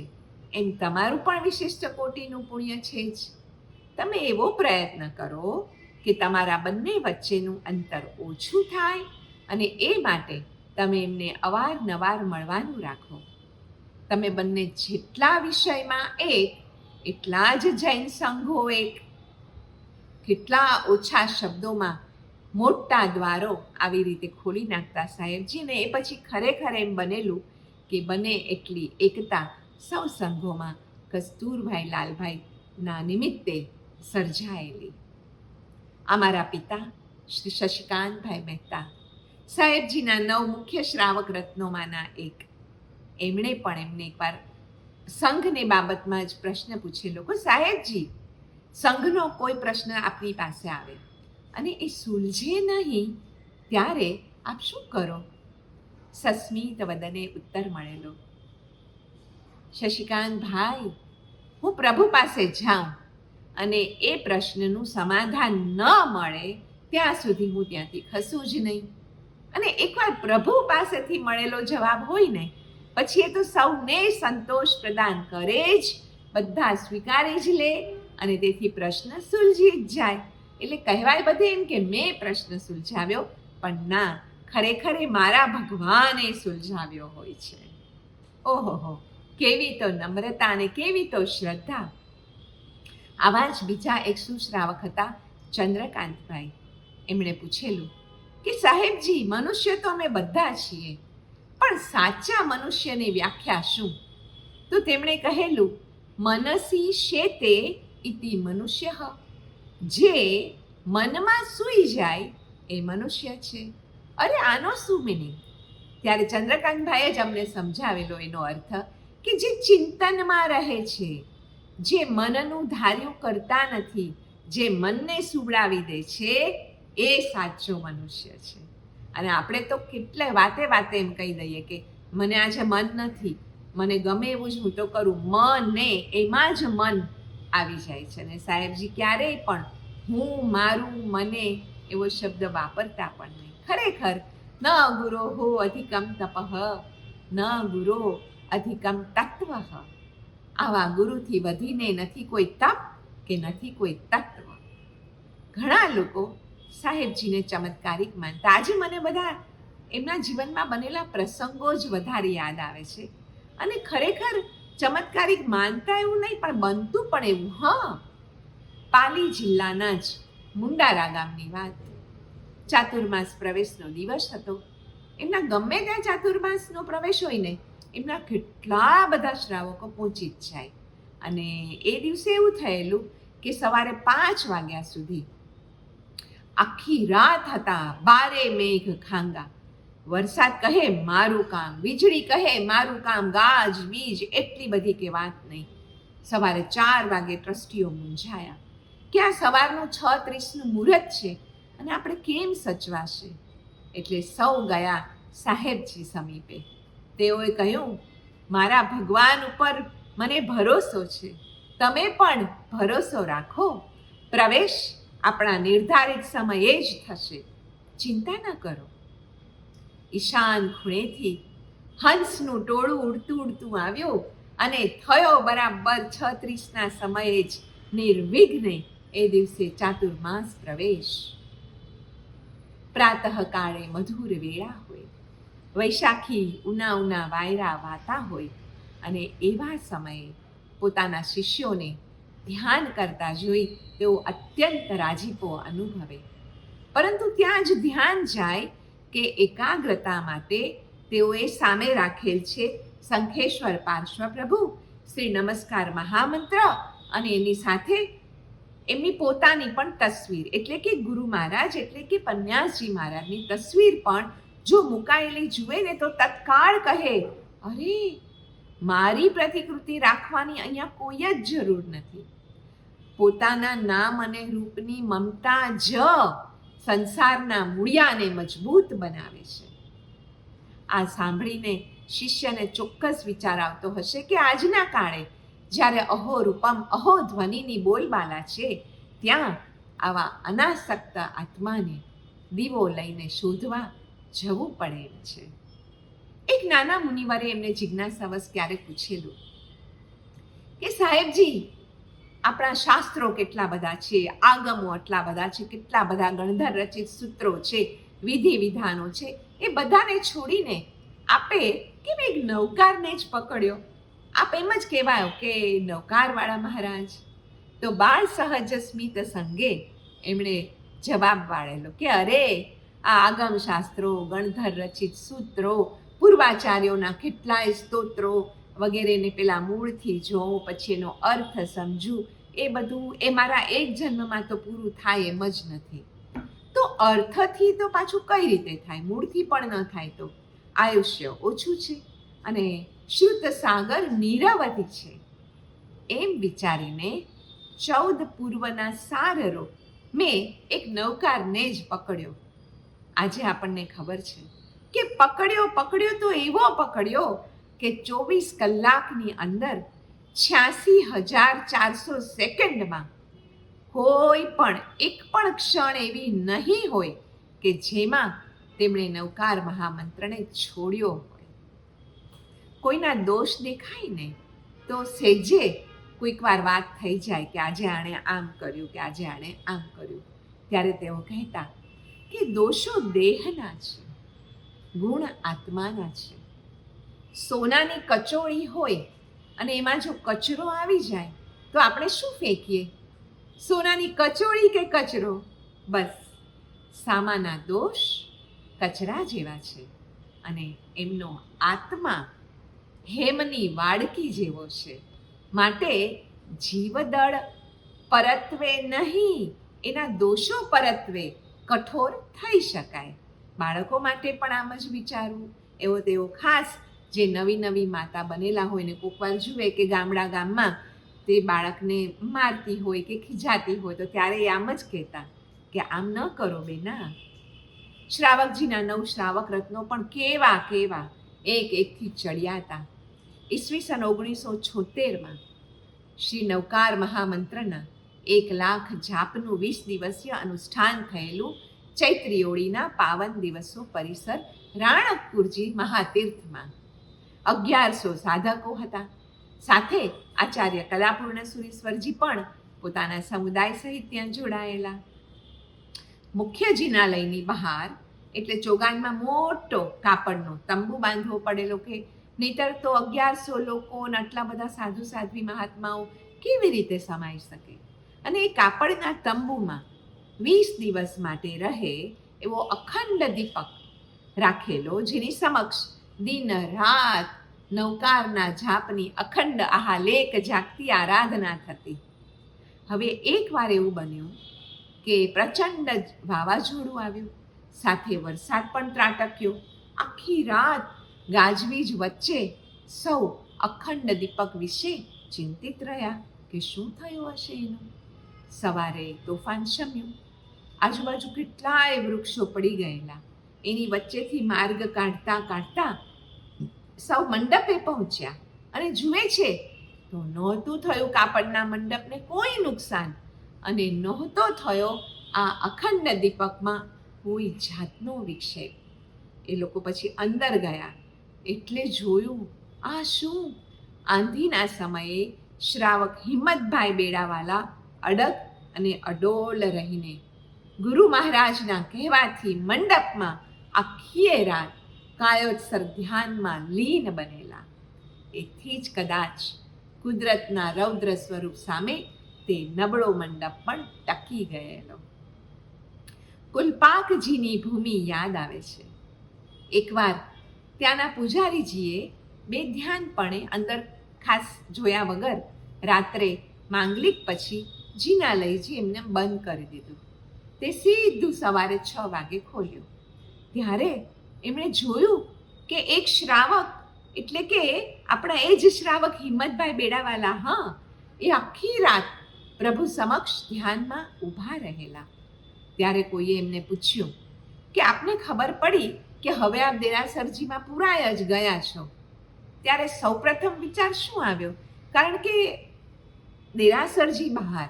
એમ તમારું પણ વિશિષ્ટ કોટીનું પુણ્ય છે જ. તમે એવો પ્રયત્ન કરો કે તમારા બંને વચ્ચેનું અંતર ઓછું થાય અને એ માટે તમે એમને અવારનવાર મળવાનું રાખો. તમે બંને જેટલા વિષયમાં એક, એટલા જ જૈન સંઘો એક. કેટલા ઓછા શબ્દોમાં મોટા દ્વારો આવી રીતે ખોલી નાખતા સાહેબજી, ને એ પછી ખરેખર એમ બનેલું કે બને એટલી એકતા સૌ સંઘોમાં કસ્તુરભાઈ લાલભાઈના નિમિત્તે સર્જાયેલી. અમારા પિતા શ્રી શશિકાંતભાઈ મહેતા, સાહેબજીના 9 મુખ્ય શ્રાવક રત્નોમાંના એક, એમણે પણ એમને એકવાર સંઘની બાબતમાં જ પ્રશ્ન પૂછેલો કે સાહેબજી, સંઘનો કોઈ પ્રશ્ન આપની પાસે આવે અને એ સુલઝે નહીં ત્યારે આપ શું કરો? સસ્મિત વદને ઉત્તર મળેલો, શશિકાંતભાઈ, હું પ્રભુ પાસે જાઉં અને એ પ્રશ્નનું સમાધાન ન મળે ત્યાં સુધી હું ત્યાંથી ખસું જ નહીં. અને એકવાર પ્રભુ પાસેથી મળેલો જવાબ હોય ને પછી એ તો સૌને સંતોષ પ્રદાન કરે જ, બધા સ્વીકારી જ લે અને તેથી પ્રશ્ન સુલઝી જ જાય. એટલે કહેવાય બધે એમ કે મેં પ્રશ્ન સુલઝાવ્યો, પણ ના, ખરેખર એ મારા ભગવાને સુલઝાવ્યો હોય છે. ઓહો, કેવી તો નમ્રતા અને કેવી તો શ્રદ્ધા! આવા જ બીજા એક સુશ્રાવક હતા ચંદ્રકાંતભાઈ. એમણે પૂછેલું કે સાહેબજી, મનુષ્ય તો અમે બધા છીએ, પણ સાચા મનુષ્યની વ્યાખ્યા શું? તો તેમણે કહેલું, મનસી શેતે ઇતિ મનુષ્ય, જે મનમાં સૂઈ જાય એ મનુષ્ય છે. અરે આનો શું મિનિંગ? ત્યારે ચંદ્રકાંતભાઈએ જ અમને સમજાવેલો એનો અર્થ કે જે ચિંતનમાં રહે છે, જે મનનું ધાર્યું કરતા નથી, જે મનને સુવડાવી દે છે, એ સાચો મનુષ્ય છે. અને આપણે તો કેટલે વાતે એમ કહી દઈએ કે મને આજે મન નથી, મને ગમે એવું જ હું તો કરું, મને એમાં જ મન આવી જાય છે. અને સાહેબજી ક્યારેય પણ હું, મારું, મને એવો શબ્દ વાપરતા પણ નહીં. ખરેખર ન ગુરો હો અધિકમ તપઃ, ન ગુરો અધિકમ તત્વ. આવા ગુરુથી વધીને નથી કોઈ તપ કે નથી કોઈ તત્વ. ઘણા લોકો સાહેબજીને ચમત્કારિક માનતા. આજે મને બધા એમના જીવનમાં બનેલા પ્રસંગો જ વધારે યાદ આવે છે. અને ખરેખર ચમત્કારિક માનતા એવું નહીં, પણ બનતું પણ એવું. હા, પાલી જિલ્લાના જ મુંડારા ગામની વાત. ચાતુર્માસ પ્રવેશનો દિવસ હતો. એમના ગમે ત્યાં ચાતુર્માસનો પ્રવેશ હોય ને, એમના કેટલા બધા શ્રાવકો પહોંચી જ જાય. અને એ દિવસે એવું થયેલું કે સવારે 5 વાગ્યા સુધી આખી રાત હતા બારે મેઘ ખાંગા. વરસાદ કહે મારું કામ, વીજળી કહે મારું કામ, ગાજ બીજ એટલી બધી કે વાત નહીં. સવારે 4 વાગે ટ્રસ્ટીઓ મૂંઝાયા કે આ સવારનું 6:30નું મુહૂર્ત છે અને આપણે કેમ સચવાશે? એટલે સૌ ગયા સાહેબજી સમીપે. તેઓએ કહ્યું, મારા ભગવાન ઉપર મને ભરોસો છે, તમે પણ ભરોસો રાખો. પ્રવેશ આપણા નિર્ધારિત સમયે જ થશે, ચિંતા ન કરો. ઈશાન ખૂણેથી હંસનું ટોળું ઉડતું આવ્યું અને થયો બરાબર 6:30ના સમયે જ નિર્વિઘ્ને એ દિવસે ચાતુર્માસ પ્રવેશ. પ્રાતઃકાળે મધુર વેળા હોય, વૈશાખી ઉના ઉના વાયરા વાતા હોય, અને એવા સમયે પોતાના શિષ્યોને ધ્યાન કરતા જોઈ તેઓ અત્યંત રાજીપો અનુભવે. પરંતુ ત્યાં જ ધ્યાન જાય કે એકાગ્રતા માટે તેઓએ સામે રાખેલ છે શંખેશ્વર પાર્શ્વ પ્રભુ, શ્રી નમસ્કાર મહામંત્ર, અને એની સાથે એમની પોતાની પણ તસવીર, એટલે કે ગુરુ મહારાજ એટલે કે પન્યાસજી મહારાજની તસવીર પણ જો મુકાયેલી જુએ ને તો તત્કાળ કહે, અરે મારી પ્રતિકૃતિ રાખવાની અહીંયા કોઈ જ જરૂર નથી. પોતાના નામ અને રૂપની મમતા જ સંસારના મૂળિયાને મજબૂત બનાવે છે. આ સાંભળીને શિષ્યને ચોક્કસ વિચાર આવતો હશે કે આજના કાળે જ્યારે અહો રૂપમ અહો ધ્વનિની બોલબાલા છે, ત્યાં આવા અનાસક્ત આત્માને દીવો લઈને શોધવા જવું પડે એમ છે. એક નાના મુનિવરે એમને જિજ્ઞાસાવશ ક્યારેક પૂછેલું કે સાહેબજી, આપણા શાસ્ત્રો કેટલા બધા છે, આગમો આટલા બધા છે, કેટલા બધા ગણધર રચિત સૂત્રો છે, વિધિ વિધાનો છે, એ બધાને છોડીને આપે કેમ એક નૌકારને જ પકડ્યો? આપ એમ જ કહેવાયો કે નૌકારવાળા મહારાજ? તો બાળ સહજ સ્મિત સંગે એમણે જવાબ વાળેલો કે અરે, આ આગમ શાસ્ત્રો, ગણધર રચિત સૂત્રો, પૂર્વાચાર્યોના કેટલાય સ્તોત્રો વગેરેને પેલા મૂળથી જોઉં, પછી એનો અર્થ સમજું, એ બધું એ મારા એક જન્મમાં તો પૂરું થાય એમ જ નથી. તો અર્થથી તો પાછું કઈ રીતે થાય? મૂળથી પણ ન થાય તો આયુષ્ય ઓછું છે અને શ્રુત સાગર નિરવધિ છે. એમ વિચારીને 14 પૂર્વના સારરો મેં એક નૌકારને જ પકડ્યો. આજે આપણને ખબર છે કે પકડ્યો તો એવો પકડ્યો કે 24 કલાકની અંદર 86,400 સેકન્ડમાં કોઈ પણ એક પણ ક્ષણ એવી નહીં હોય કે જેમાં તેમણે નૌકાર મહામંત્રને છોડ્યો હોય. કોઈના દોષ દેખાય ને તો સેજે કોઈક વાર વાત થઈ જાય કે આજે આણે આમ કર્યું, કે આજે આણે આમ કર્યું, ત્યારે તેઓ કહેતા કે દોષો દેહના છે, ગુણ આત્માના છે. સોનાની કચોળી હોય અને એમાં જો કચરો આવી જાય તો આપણે શું ફેંકીએ? સોનાની કચોળી કે કચરો? બસ સામાના દોષ કચરા જેવા છે અને એમનો આત્મા હેમની વાડકી જેવો છે. માટે જીવદળ પરત્વે નહીં, એના દોષો પરત્વે કઠોર થઈ શકાય. બાળકો માટે પણ આમ જ વિચારવું. એવો તેવો ખાસ જે નવી માતા બનેલા હોય ને કોઈક વાર જુએ કે ગામમાં તે બાળકને મારતી હોય કે ખીજાતી હોય તો ત્યારે એ આમ જ કહેતા કે આમ ન કરો બેના. શ્રાવકજીના 9 શ્રાવક રત્નો પણ કેવા એકથી ચડ્યા હતા. ઈસવીસન 1976માં શ્રી નૌકાર મહામંત્રના 1,00,000 જાપનું 20 દિવસીય અનુષ્ઠાન થયેલું ચૈત્રિયોળીના પાવન દિવસો પરિસર રાણકપુરજી મહાતીર્થમાં 1100 સાધકો હતા. સાથે આચાર્ય કલાપૂર્ણ સુરીશ્વરજી પણ પોતાના સમુદાય સહિત ત્યાં જોડાયેલા. મુખ્ય જિનાલયની બહાર એટલે ચોગાનમાં મોટો કાપડનો તંબુ બાંધવો પડેલો, કે નહીતર તો 1100 લોકો અને આટલા બધા સાધુ સાધ્વી મહાત્માઓ કેવી રીતે સમાઈ શકે? અને એ કાપડના તંબુમાં 20 દિવસ માટે રહે એવો અખંડ દીપક રાખેલો, જેની સમક્ષ દિન રાત નૌકારના જાપની અખંડ આહાલેક જાગતી આરાધના થતી. હવે એકવાર એવું બન્યું કે પ્રચંડ વાવાઝોડું આવ્યું, સાથે વરસાદ પણ ત્રાટક્યો. આખી રાત ગાજવીજ વચ્ચે સૌ અખંડ દીપક વિશે ચિંતિત રહ્યા કે શું થયું હશે એનું. સવારે તોફાન શમ્યું. આજુબાજુ કેટલાય વૃક્ષો પડી ગયેલા. એની વચ્ચેથી માર્ગ કાઢતા સૌ મંડપે પહોંચ્યા અને જુએ છે તો નહોતું થયું કાપડના મંડપને કોઈ નુકસાન, અને નહોતો થયો આ અખંડ દીપકમાં કોઈ જાતનો વિક્ષેપ. એ લોકો પછી અંદર ગયા એટલે જોયું, આ શું? આંધીના સમયે શ્રાવક હિંમતભાઈ બેડાવાલા અડગ અને અડોલ રહીને ગુરુ મહારાજના કહેવાથી મંડપમાં આખીએ રાત કાયોત્સર ધ્યાનમાં લીન બનેલા. એથી જ કદાચ કુદરતના રૌદ્ર સ્વરૂપ સામે તે નબળો મંડપ પણ ટકી ગયેલો. કુલપાકજીની ભૂમિ યાદ આવે છે. એકવાર ત્યાંના પૂજારીજીએ બેધ્યાનપણે અંદર ખાસ જોયા વગર રાત્રે માંગલિક પછી જિનાલયજી એમને બંધ કરી દીધું. તે સીધું સવારે 6 વાગે ખોલ્યું. ત્યારે એમણે જોયું કે એક શ્રાવક, એટલે કે આપણા એ જ શ્રાવક હિંમતભાઈ બેડાવાલા, એ આખી રાત પ્રભુ સમક્ષ ધ્યાનમાં ઊભા રહેલા. ત્યારે કોઈએ એમને પૂછ્યું કે આપને ખબર પડી કે હવે આપ દેરાસરજીમાં પુરાય જ ગયા છો. ત્યારે સૌપ્રથમ વિચાર શું આવ્યો? કારણ કે દેરાસરજી બહાર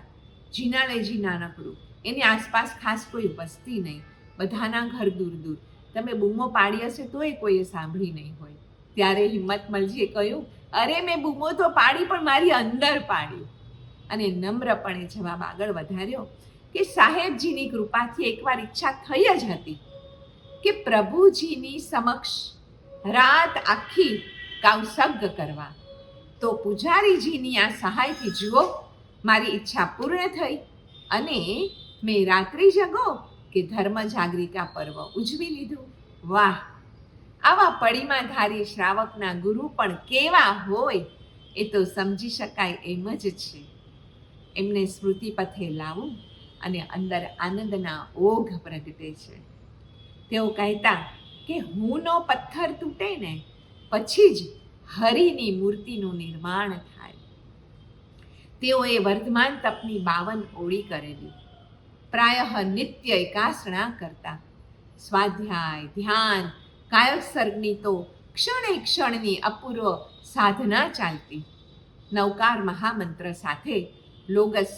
જિનાલયજી નાનકડું, એની આસપાસ ખાસ કોઈ વસ્તી નહીં, બધાના ઘર દૂર દૂર. તમે બૂમો પાડી હશે તોય કોઈએ સાંભળી નહીં હોય. ત્યારે હિંમતમલજીએ કહ્યું, અરે મેં બૂમો તો પાડી પણ મારી અંદર પાડી. અને નમ્રપણે જવાબ આગળ વધાર્યો કે સાહેબજીની કૃપાથી એકવાર ઈચ્છા થઈ જ હતી કે પ્રભુજીની સમક્ષ રાત આખી કાવસગ્ગ કરવા. તો પૂજારીજીની આ સહાયથી જુઓ મારી ઈચ્છા પૂર્ણ થઈ અને મેં રાત્રિ જગો કે ધર્મ જાગરિકા પર્વ ઉજવી લીધું. વાહ! આવા પડીમાધારી શ્રાવકના ગુરુ પણ કેવા હોય એ તો સમજી શકાય એમ જ છે. એમને સ્મૃતિ પથે લાવું અને અંદર આનંદના ઓઘ પ્રગટે છે. તેઓ કહેતા કે હુંનો પથ્થર તૂટે ને પછી જ હરિની મૂર્તિનું નિર્માણ થાય. તેઓએ વર્ધમાન તપની 52 ઓળી કરેલી. પ્રાયઃ નિત્ય એકાસણા કરતા. સ્વાધ્યાય, ધ્યાન, કાયોત્સર્ગની તો ક્ષણે ક્ષણની અપૂર્વ સાધના ચાલતી. નવકાર મહામંત્ર સાથે લોગસ,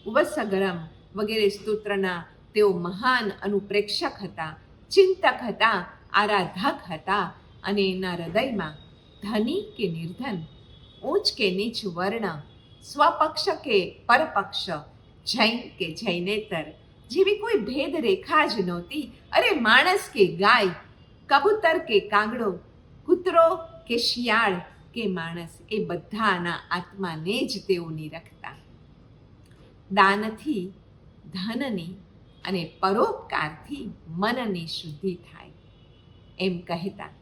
ઉવસગરમ વગેરે સ્તોત્રના તેઓ મહાન અનુપ્રેક્ષક હતા, ચિંતક હતા, આરાધક હતા અને એના હૃદયમાં ધની કે નિર્ધન, ઊંચ કે નીચ વર્ણ, સ્વપક્ષ કે પરપક્ષ, જૈન કે જૈનેતર જેવી કોઈ ભેદ રેખા જ નહોતી. અરે માણસ કે ગાય, કબૂતર કે કાગડો, કૂતરો કે શિયાળ કે માણસ, એ બધાના આત્માને જ તેઓ નિરખતા. દાનથી ધનની અને પરોપકારથી મનની શુદ્ધિ થાય એમ કહેતા.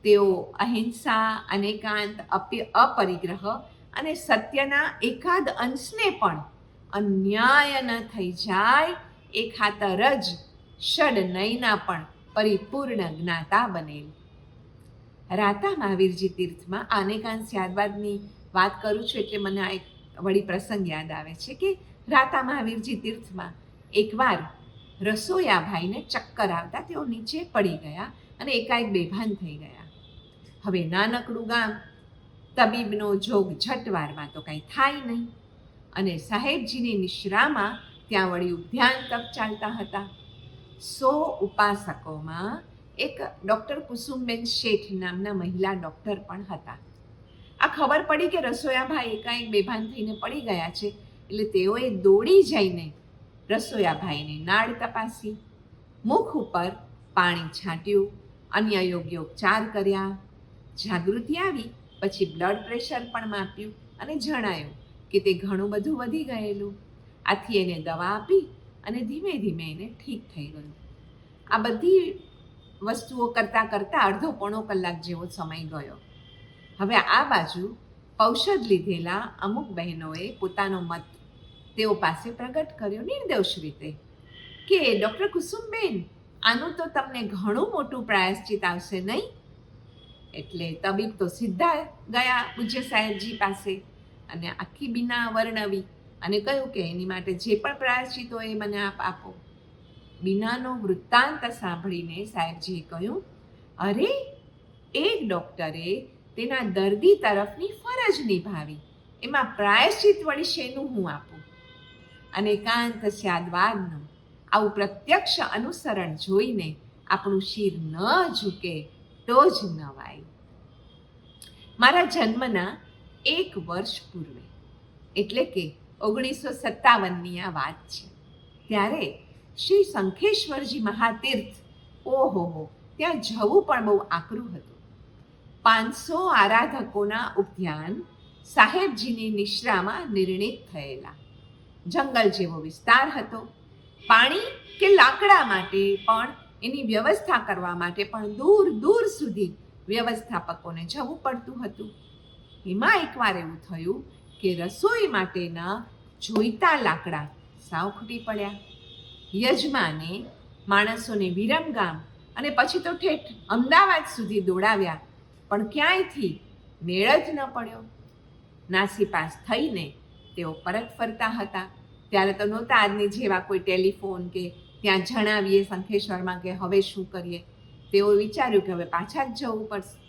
તેઓ અહિંસા, અનેકાંત, અપરિગ્રહ અને સત્યના એકાદ અંશને પણ અન્યાય ન થઈ જાય એ ખાતર જ ષડનયના પણ પરિપૂર્ણ જ્ઞાતા બનેલ. રાતા મહાવીરજી તીર્થમાં અનેકાંત ત્યારબાદની વાત કરું છું એટલે મને આ એક વળી પ્રસંગ યાદ આવે છે કે રાતા મહાવીરજી તીર્થમાં એકવાર રસોયાભાઈને ચક્કર આવતા તેઓ નીચે પડી ગયા અને એકાએક બેભાન થઈ ગયા. હવે નાનકડું ગામ, તબીબનો જોગ ઝટવારમાં તો કંઈ થાય નહીં અને સાહેબજીની નિશ્રામાં ત્યાં વળી ઉદ્યાન તપ ચાલતા હતા. 100 ઉપાસકોમાં એક ડૉક્ટર કુસુમબેન શેઠ નામના મહિલા ડૉક્ટર પણ હતા. આ ખબર પડી કે રસોયાભાઈ એકાએક બેભાન થઈને પડી ગયા છે એટલે તેઓએ દોડી જઈને રસોયાભાઈને નાડ તપાસી, મુખ ઉપર પાણી છાંટ્યું, અન્ય યોગ્ય ઉપચાર કર્યા. જાગૃતિ આવી પછી બ્લડ પ્રેશર પણ માપ્યું અને જણાયું કે તે ઘણું બધું વધી ગયેલું. આથી એને દવા આપી અને ધીમે ધીમે એને ઠીક થઈ ગયું. આ બધી વસ્તુઓ કરતાં કરતાં અડધો પોણો કલાક જેવો સમય ગયો. હવે આ બાજુ ઔષધ લીધેલા અમુક બહેનોએ પોતાનો મત તેઓ પાસે પ્રગટ કર્યો નિર્દોષ રીતે કે ડૉક્ટર કુસુમબેન, આનું તો તમને ઘણું મોટું પ્રાયશ્ચિત આવશે નહીં? એટલે તબીબ તો સીધા ગયા પૂજ્ય સાહેબજી પાસે અને આખી બીના વર્ણવી અને કહ્યું કે એની માટે જે પણ પ્રાયશ્ચિત હોય એ મને આપ આપો. બીનાનો વૃત્તાંત સાંભળીને સાહેબજીએ કહ્યું, અરે એક ડૉક્ટરે તેના દર્દી તરફની ફરજ નિભાવી, એમાં પ્રાયશ્ચિત વળી શેનું હું આપું? અને કાંત સ્યાદવાદનું આવું પ્રત્યક્ષ અનુસરણ જોઈને આપણું શિર ન ઝૂકે તો જ નવાય. મારા જન્મના 1 વર્ષ પૂર્વે એટલે કે 1957ની આ વાત છે. ત્યારે શ્રી શંખેશ્વરજી મહાતીર્થ, ઓહો, ત્યાં જવું પણ બહુ આકરું હતું. 500 આરાધકોના ઉપધ્યાન સાહેબજીની નિશ્રામાં નિર્ણિત થયેલા. જંગલ જેવો વિસ્તાર હતો. પાણી કે લાકડા માટે પણ એની વ્યવસ્થા કરવા માટે પણ દૂર દૂર સુધી વ્યવસ્થાપકોને જવું પડતું હતું. એમાં એકવાર એવું થયું કે રસોઈ માટેના જોઈતા લાકડા સાવ ખૂટી પડ્યા. યજમાને માણસોને વિરમગામ અને પછી તો ઠેઠ અમદાવાદ સુધી દોડાવ્યા, પણ ક્યાંયથી મેળ જ ન પડ્યો. નાસીપાસ થઈને તેઓ પરત ફરતા હતા. ત્યારે તો નહોતા આજની જેવા કોઈ ટેલિફોન કે ત્યાં જણાવીએ શંખેશ્વરમાં કે હવે શું કરીએ. તેઓએ વિચાર્યું કે હવે પાછા જ જવું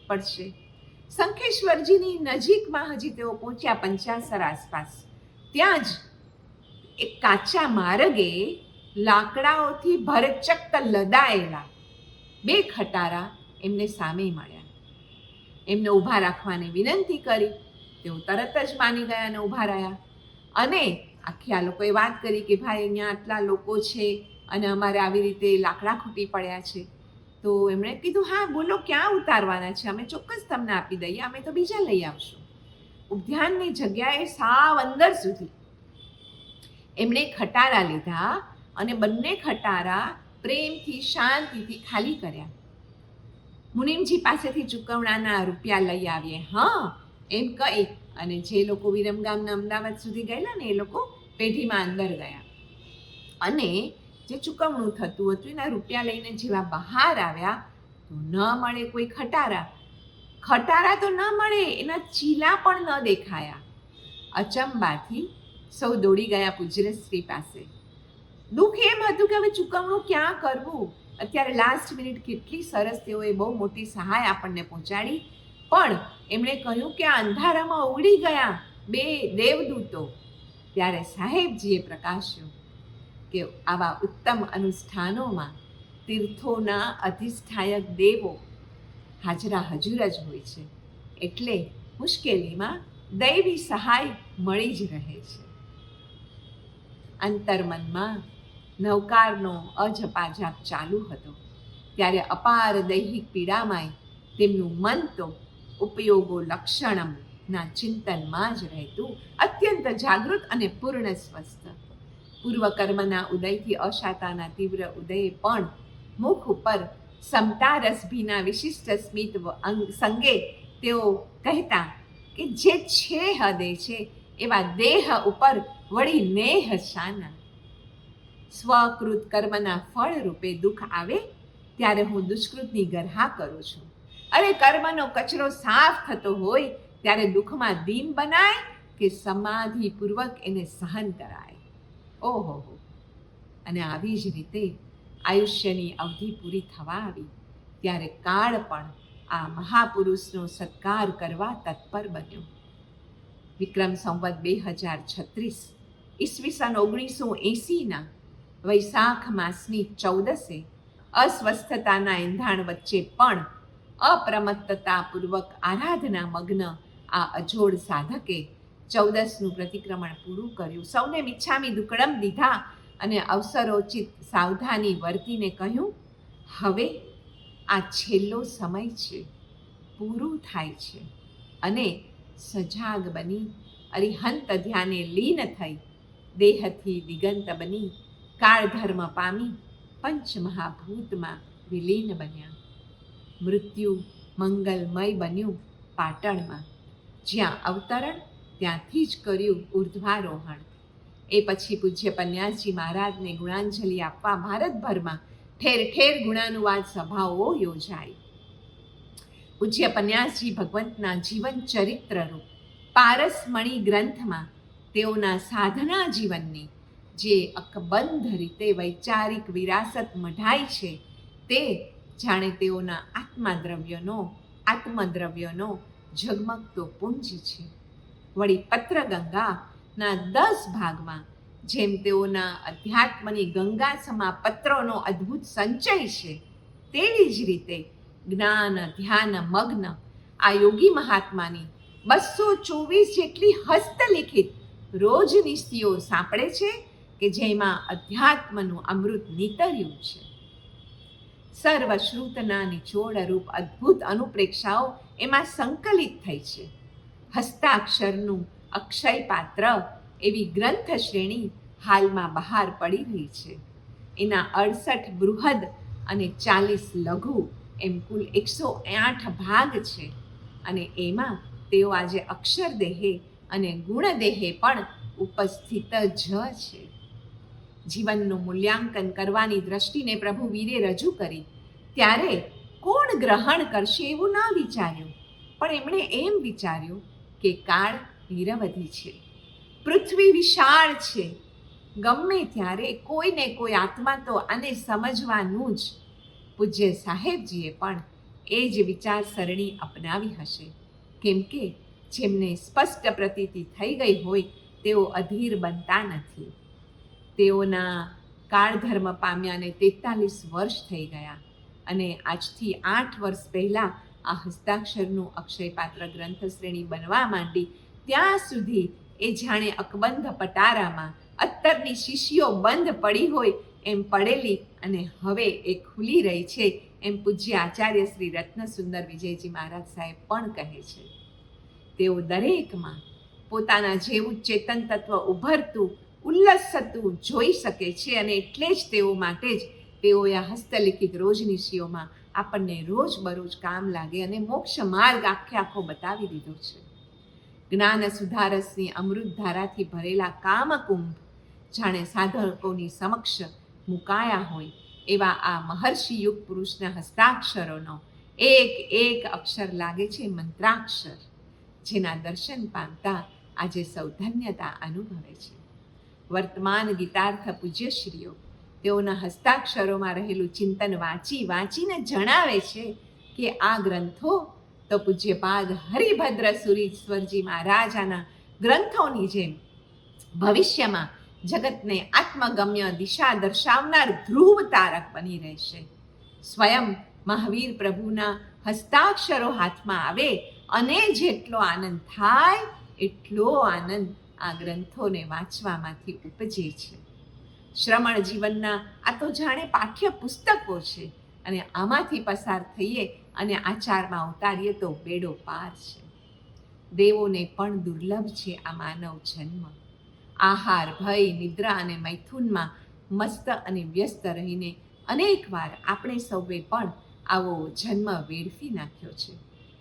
પડશે. શંખેશ્વરજીની નજીકમાં હજી તેઓ પહોંચ્યા 85 આસપાસ. ત્યાં જ એક કાચા માર્ગે લાકડાઓથી ભરચક્ક લદાયેલા 2 ખટારા એમને સામે મળ્યા. એમને ઊભા રાખવાની વિનંતી કરી. તેઓ તરત જ માની ગયા અને ઊભા રહ્યા. અને આખી આ લોકોએ વાત કરી કે ભાઈ અહીંયા આટલા લોકો છે અને અમારે આવી રીતે લાકડા ખૂટી પડ્યા છે. તો એમણે કીધું, હા બોલો, ક્યાં ઉતારવાના છે, અમે ચોક્કસ તમને આપી દઈએ, અમે તો બીજા લઈ આવશું. ઉદ્યાનની જગ્યાએ સાવ અંદર સુધી એમણે ખટારા લીધા અને બંને ખટારા પ્રેમથી શાંતિથી ખાલી કર્યા. મુનિમજી પાસેથી ચૂકવણાના રૂપિયા લઈ આવીએ, હા એમ કહી અને જે લોકો વિરમગામના અમદાવાદ સુધી ગયેલા ને એ લોકો પેઢીમાં અંદર ગયા. અને જે ચૂકવણું થતું હતું એના રૂપિયા લઈને જેવા બહાર આવ્યા તો ન મળે કોઈ ખટારા. ખટારા તો ન મળે, એના ચીલા પણ ન દેખાયા. અચંબાથી સૌ દોડી ગયા પૂજ્યશ્રી પાસે. દુઃખ એમ હતું કે હવે ચૂકવણું ક્યાં કરવું. અત્યારે લાસ્ટ મિનિટ કેટલી સરસ તેઓએ બહુ મોટી સહાય આપણને પહોંચાડી, પણ એમણે કહ્યું કે આ અંધારામાં ઉડી ગયા 2 દેવદૂતો. ત્યારે સાહેબજીએ પ્રકાશ્યું કે આવા ઉત્તમ અનુષ્ઠાનોમાં તીર્થોના અધિષ્ઠાયક દેવો હાજરા હજુર જ હોય છે, એટલે મુશ્કેલીમાં દૈવી સહાય મળી જ રહે છે. અંતર્મનમાં નવકારનો અજપાજાપ ચાલુ હતો. ત્યારે અપાર દૈહિક પીડામાંય તેમનું મન તો ઉપયોગો લક્ષણમના ચિંતનમાં જ રહેતું, અત્યંત જાગૃત અને પૂર્ણ સ્વસ્થ. પૂર્વકર્મના ઉદયથી અશાતાના તીવ્ર ઉદયે પણ મુખ ઉપર સમતા રસભીના વિશિષ્ટ સ્મિત સંગે તેઓ કહેતા કે જે છે હદે છે એવા દેહ ઉપર વળી નેહ શાના. સ્વકૃત કર્મના ફળ રૂપે દુઃખ આવે ત્યારે હું દુષ્કૃતની ગરહા કરું છું. અરે કર્મનો કચરો સાફ થતો હોય ત્યારે દુઃખમાં દીન બનાય કે સમાધિપૂર્વક એને સહન કરાય. ઓહો. અને આવી જ રીતે આયુષ્યની અવધિ પૂરી થવા આવી ત્યારે કાળ પણ આ મહાપુરુષનો સત્કાર કરવા તત્પર બન્યો. વિક્રમ સંવત 2036 ઈસવીસન 1980ના વૈશાખ માસની 14એ અસ્વસ્થતાના એંધાણ વચ્ચે પણ અપ્રમત્તતાપૂર્વક આરાધના મગ્ન આ અજોડ સાધકે 14નું પ્રતિક્રમણ પૂરું કર્યું. સૌને મિચ્છામી દુક્કડમ દીધા અને અવસરોચિત સાવધાની વર્તીને કહ્યું, હવે આ છેલ્લો સમય છે, પૂરું થાય છે. અને સજાગ બની અરિહંત ધ્યાને લીન થઈ દેહથી દિગંત બની કાળધર્મ પામી પંચમહાભૂતમાં વિલીન બન્યા. મૃત્યુ મંગલમય બન્યું પાટણમાં, જ્યાં અવતરણ ત્યાંથી જ કર્યું ઉર્ધ્વારોહણ. એ પછી પૂજ્ય પન્યાસજી મહારાજને ગુણાંજલિ આપવા ભારતભરમાં ઠેર ઠેર ગુણાનુવાદ સભાઓ યોજાઈ. પૂજ્ય પન્યાસજી ભગવંતના જીવન ચરિત્રરૂપ પારસમણી ગ્રંથમાં તેઓના સાધના જીવનની જે અકબંધ રીતે વૈચારિક વિરાસત મઢાઈ છે તે જાણે તેઓના આત્મદ્રવ્યનો ઝગમગતો પુંજ છે. વળી પત્રગંગાના 10 ભાગમાં જેમ તેઓના અધ્યાત્મની ગંગા સમા પત્રોનો અદ્ભુત સંચય છે, તેવી જ રીતે જ્ઞાન ધ્યાન મગ્ન આ યોગી મહાત્માની 224 જેટલી હસ્તલિખિત રોજ નિસ્તીઓ સાંપડે છે કે જેમાં અધ્યાત્મનું અમૃત નીતર્યું છે. સર્વશ્રુતના નિચોડ રૂપ અદ્ભુત અનુપ્રેક્ષાઓ એમાં સંકલિત થઈ છે. હસ્તાક્ષરનું અક્ષય પાત્ર એવી ગ્રંથ શ્રેણી હાલમાં બહાર પડી રહી છે. એના 68 બૃહદ અને 40 લઘુ એમ કુલ 108 ભાગ છે. અને એમાં તેઓ આજે અક્ષરદેહે અને ગુણદેહે પણ ઉપસ્થિત જ છે. જીવનનું મૂલ્યાંકન કરવાની દ્રષ્ટિને પ્રભુ વીરે રજૂ કરી ત્યારે કોણ ગ્રહણ કરશે એવું ન વિચાર્યું, પણ એમણે એમ વિચાર્યું કે કાળ નિરવધિ છે, પૃથ્વી વિશાળ છે, ગમે ત્યારે કોઈને કોઈ આત્મા તો આને સમજવાનું જ. પૂજ્ય સાહેબજીએ પણ એ જ વિચારસરણી અપનાવી હશે, કેમ કે જેમને સ્પષ્ટ પ્રતીતિ થઈ ગઈ હોય તેઓ અધીર બનતા નથી. તેઓના કાળધર્મ પામ્યાને 43 વર્ષ થઈ ગયા અને આજથી 8 વર્ષ પહેલાં આ હસ્તાક્ષરનું અક્ષયપાત્ર ગ્રંથ શ્રેણી બનવા માંડી ત્યાં સુધી એ જાણે અકબંધ પટારામાં અત્તરની શીશીઓ બંધ પડી હોય એમ પડેલી અને હવે એ ખુલી રહી છે એમ પૂજ્ય આચાર્ય શ્રી રત્નસુંદર વિજયજી મહારાજ સાહેબ પણ કહે છે. તેઓ દરેકમાં પોતાના જેવું ચેતન તત્વ ઉભરતું ઉલ્લસતું જોઈ શકે છે અને એટલે જ તેઓ માટે જ તેઓએ આ હસ્તલિખિત રોજનીશીઓમાં આપણને રોજ બરોજ કામ લાગે અને મોક્ષ માર્ગ આખો બતાવી દીધો છે. જ્ઞાન સુધારસની અમૃતધારાથી ભરેલા કામકુંભ જાણે સાધકોની સમક્ષ મુકાયા હોય એવા આ મહર્ષિ યુગ પુરુષના હસ્તાક્ષરોનો એક એક અક્ષર લાગે છે મંત્રાક્ષર, જેના દર્શન પામતા આજે સૌ ધન્યતા અનુભવે છે. વર્તમાન ગીતાર્થ પૂજ્યશ્રીઓ તેઓના હસ્તાક્ષરોમાં રહેલું ચિંતન વાંચીને જણાવે છે કે આ ગ્રંથો તો પૂજ્યપાદ હરિભદ્ર સુરીશ્વરજી મહારાજાના ગ્રંથોની જેમ ભવિષ્યમાં જગતને આત્મગમ્ય દિશા દર્શાવનાર ધ્રુવ તારક બની રહેશે. સ્વયં મહાવીર પ્રભુના હસ્તાક્ષરો હાથમાં આવે અને જેટલો આનંદ થાય એટલો આનંદ આ ગ્રંથોને વાંચવામાંથી ઉપજે છે. શ્રમણ જીવનના આ તો જાણે પાઠ્ય પુસ્તકો છે અને આમાંથી પસાર થઈએ અને આચારમાં ઉતારીએ તો બેડો પાર છે. દેવોને પણ દુર્લભ છે આ માનવ જન્મ. આહાર, ભય, નિદ્રા અને મૈથુનમાં મસ્ત અને વ્યસ્ત રહીને અનેકવાર આપણે સૌએ પણ આવો જન્મ વેડફી નાખ્યો છે.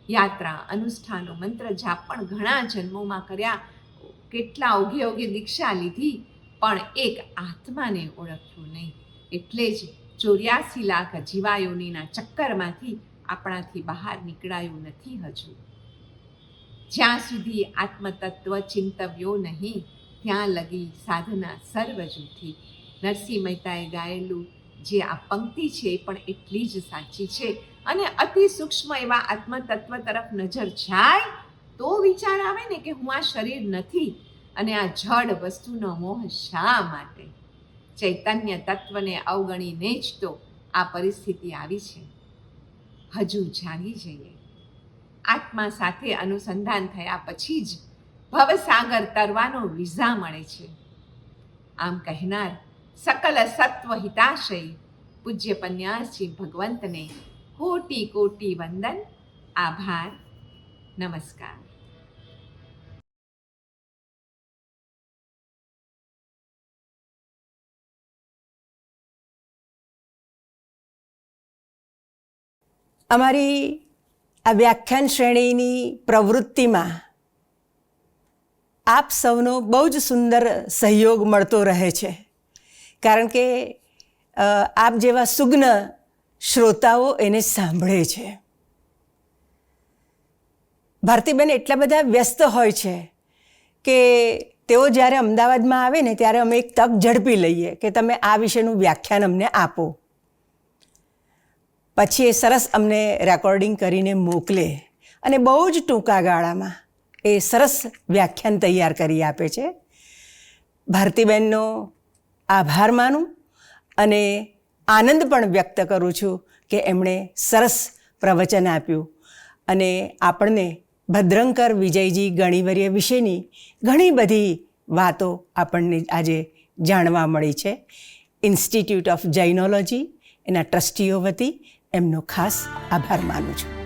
યાત્રા, અનુષ્ઠાનો, મંત્ર જાપ પણ ઘણા જન્મોમાં કર્યા, કેટલા ઓઘે દીક્ષા લીધી, પણ એક આત્માને ઓળખ્યો નહીં. એટલે જ 84 લાખ જીવાયોનીના ચક્કરમાંથી આપણાથી બહાર નીકળાયું નથી હજુ. જ્યાં સુધી આત્મતત્વ ચિંતવ્યો નહીં ત્યાં લગી સાધના સર્વ જૂઠી. નરસિંહ મહેતાએ ગાયેલું જે આ પંક્તિ છે એ પણ એટલી જ સાચી છે. અને અતિ સૂક્ષ્મ એવા આત્મતત્વ તરફ નજર જાય તો વિચાર આવે ને કે હું આ શરીર નથી અને આ જડ વસ્તુનો મોહ શા માટે? ચૈતન્ય તત્વને અવગણીને જ તો આ પરિસ્થિતિ આવી છે. હજુ જાગી જઈએ. આત્મા સાથે અનુસંધાન થયા પછી જ ભવસાગર તરવાનો વિઝા મળે છે. આમ કહેનાર સકલ સત્વ હિતાશય પૂજ્ય પન્યાસજી ભગવંતને કોટી કોટી વંદન, આભાર, નમસ્કાર. અમારી આ વ્યાખ્યાન શ્રેણીની પ્રવૃત્તિમાં આપ સૌનો બહુ જ સુંદર સહયોગ મળતો રહે છે, કારણ કે આપ જેવા સુગ્ન શ્રોતાઓ એને સાંભળે છે. ભારતીબેન એટલા બધા વ્યસ્ત હોય છે કે તેઓ જ્યારે અમદાવાદમાં આવે ને ત્યારે અમે એક તક ઝડપી લઈએ કે તમે આ વિશેનું વ્યાખ્યાન અમને આપો. પછી એ સરસ અમને રેકોર્ડિંગ કરીને મોકલે અને બહુ જ ટૂંકા ગાળામાં એ સરસ વ્યાખ્યાન તૈયાર કરી આપે છે. ભારતીબેનનો આભાર માનું અને આનંદ પણ વ્યક્ત કરું છું કે એમણે સરસ પ્રવચન આપ્યું અને આપણને ભદ્રંકર વિજયજી ગણિવર્ય વિશેની ઘણી બધી વાતો આપણને આજે જાણવા મળી છે. ઇન્સ્ટિટ્યૂટ ઓફ જૈનોલોજી એના ટ્રસ્ટીઓ વતી એમનો ખાસ આભાર માનું છું.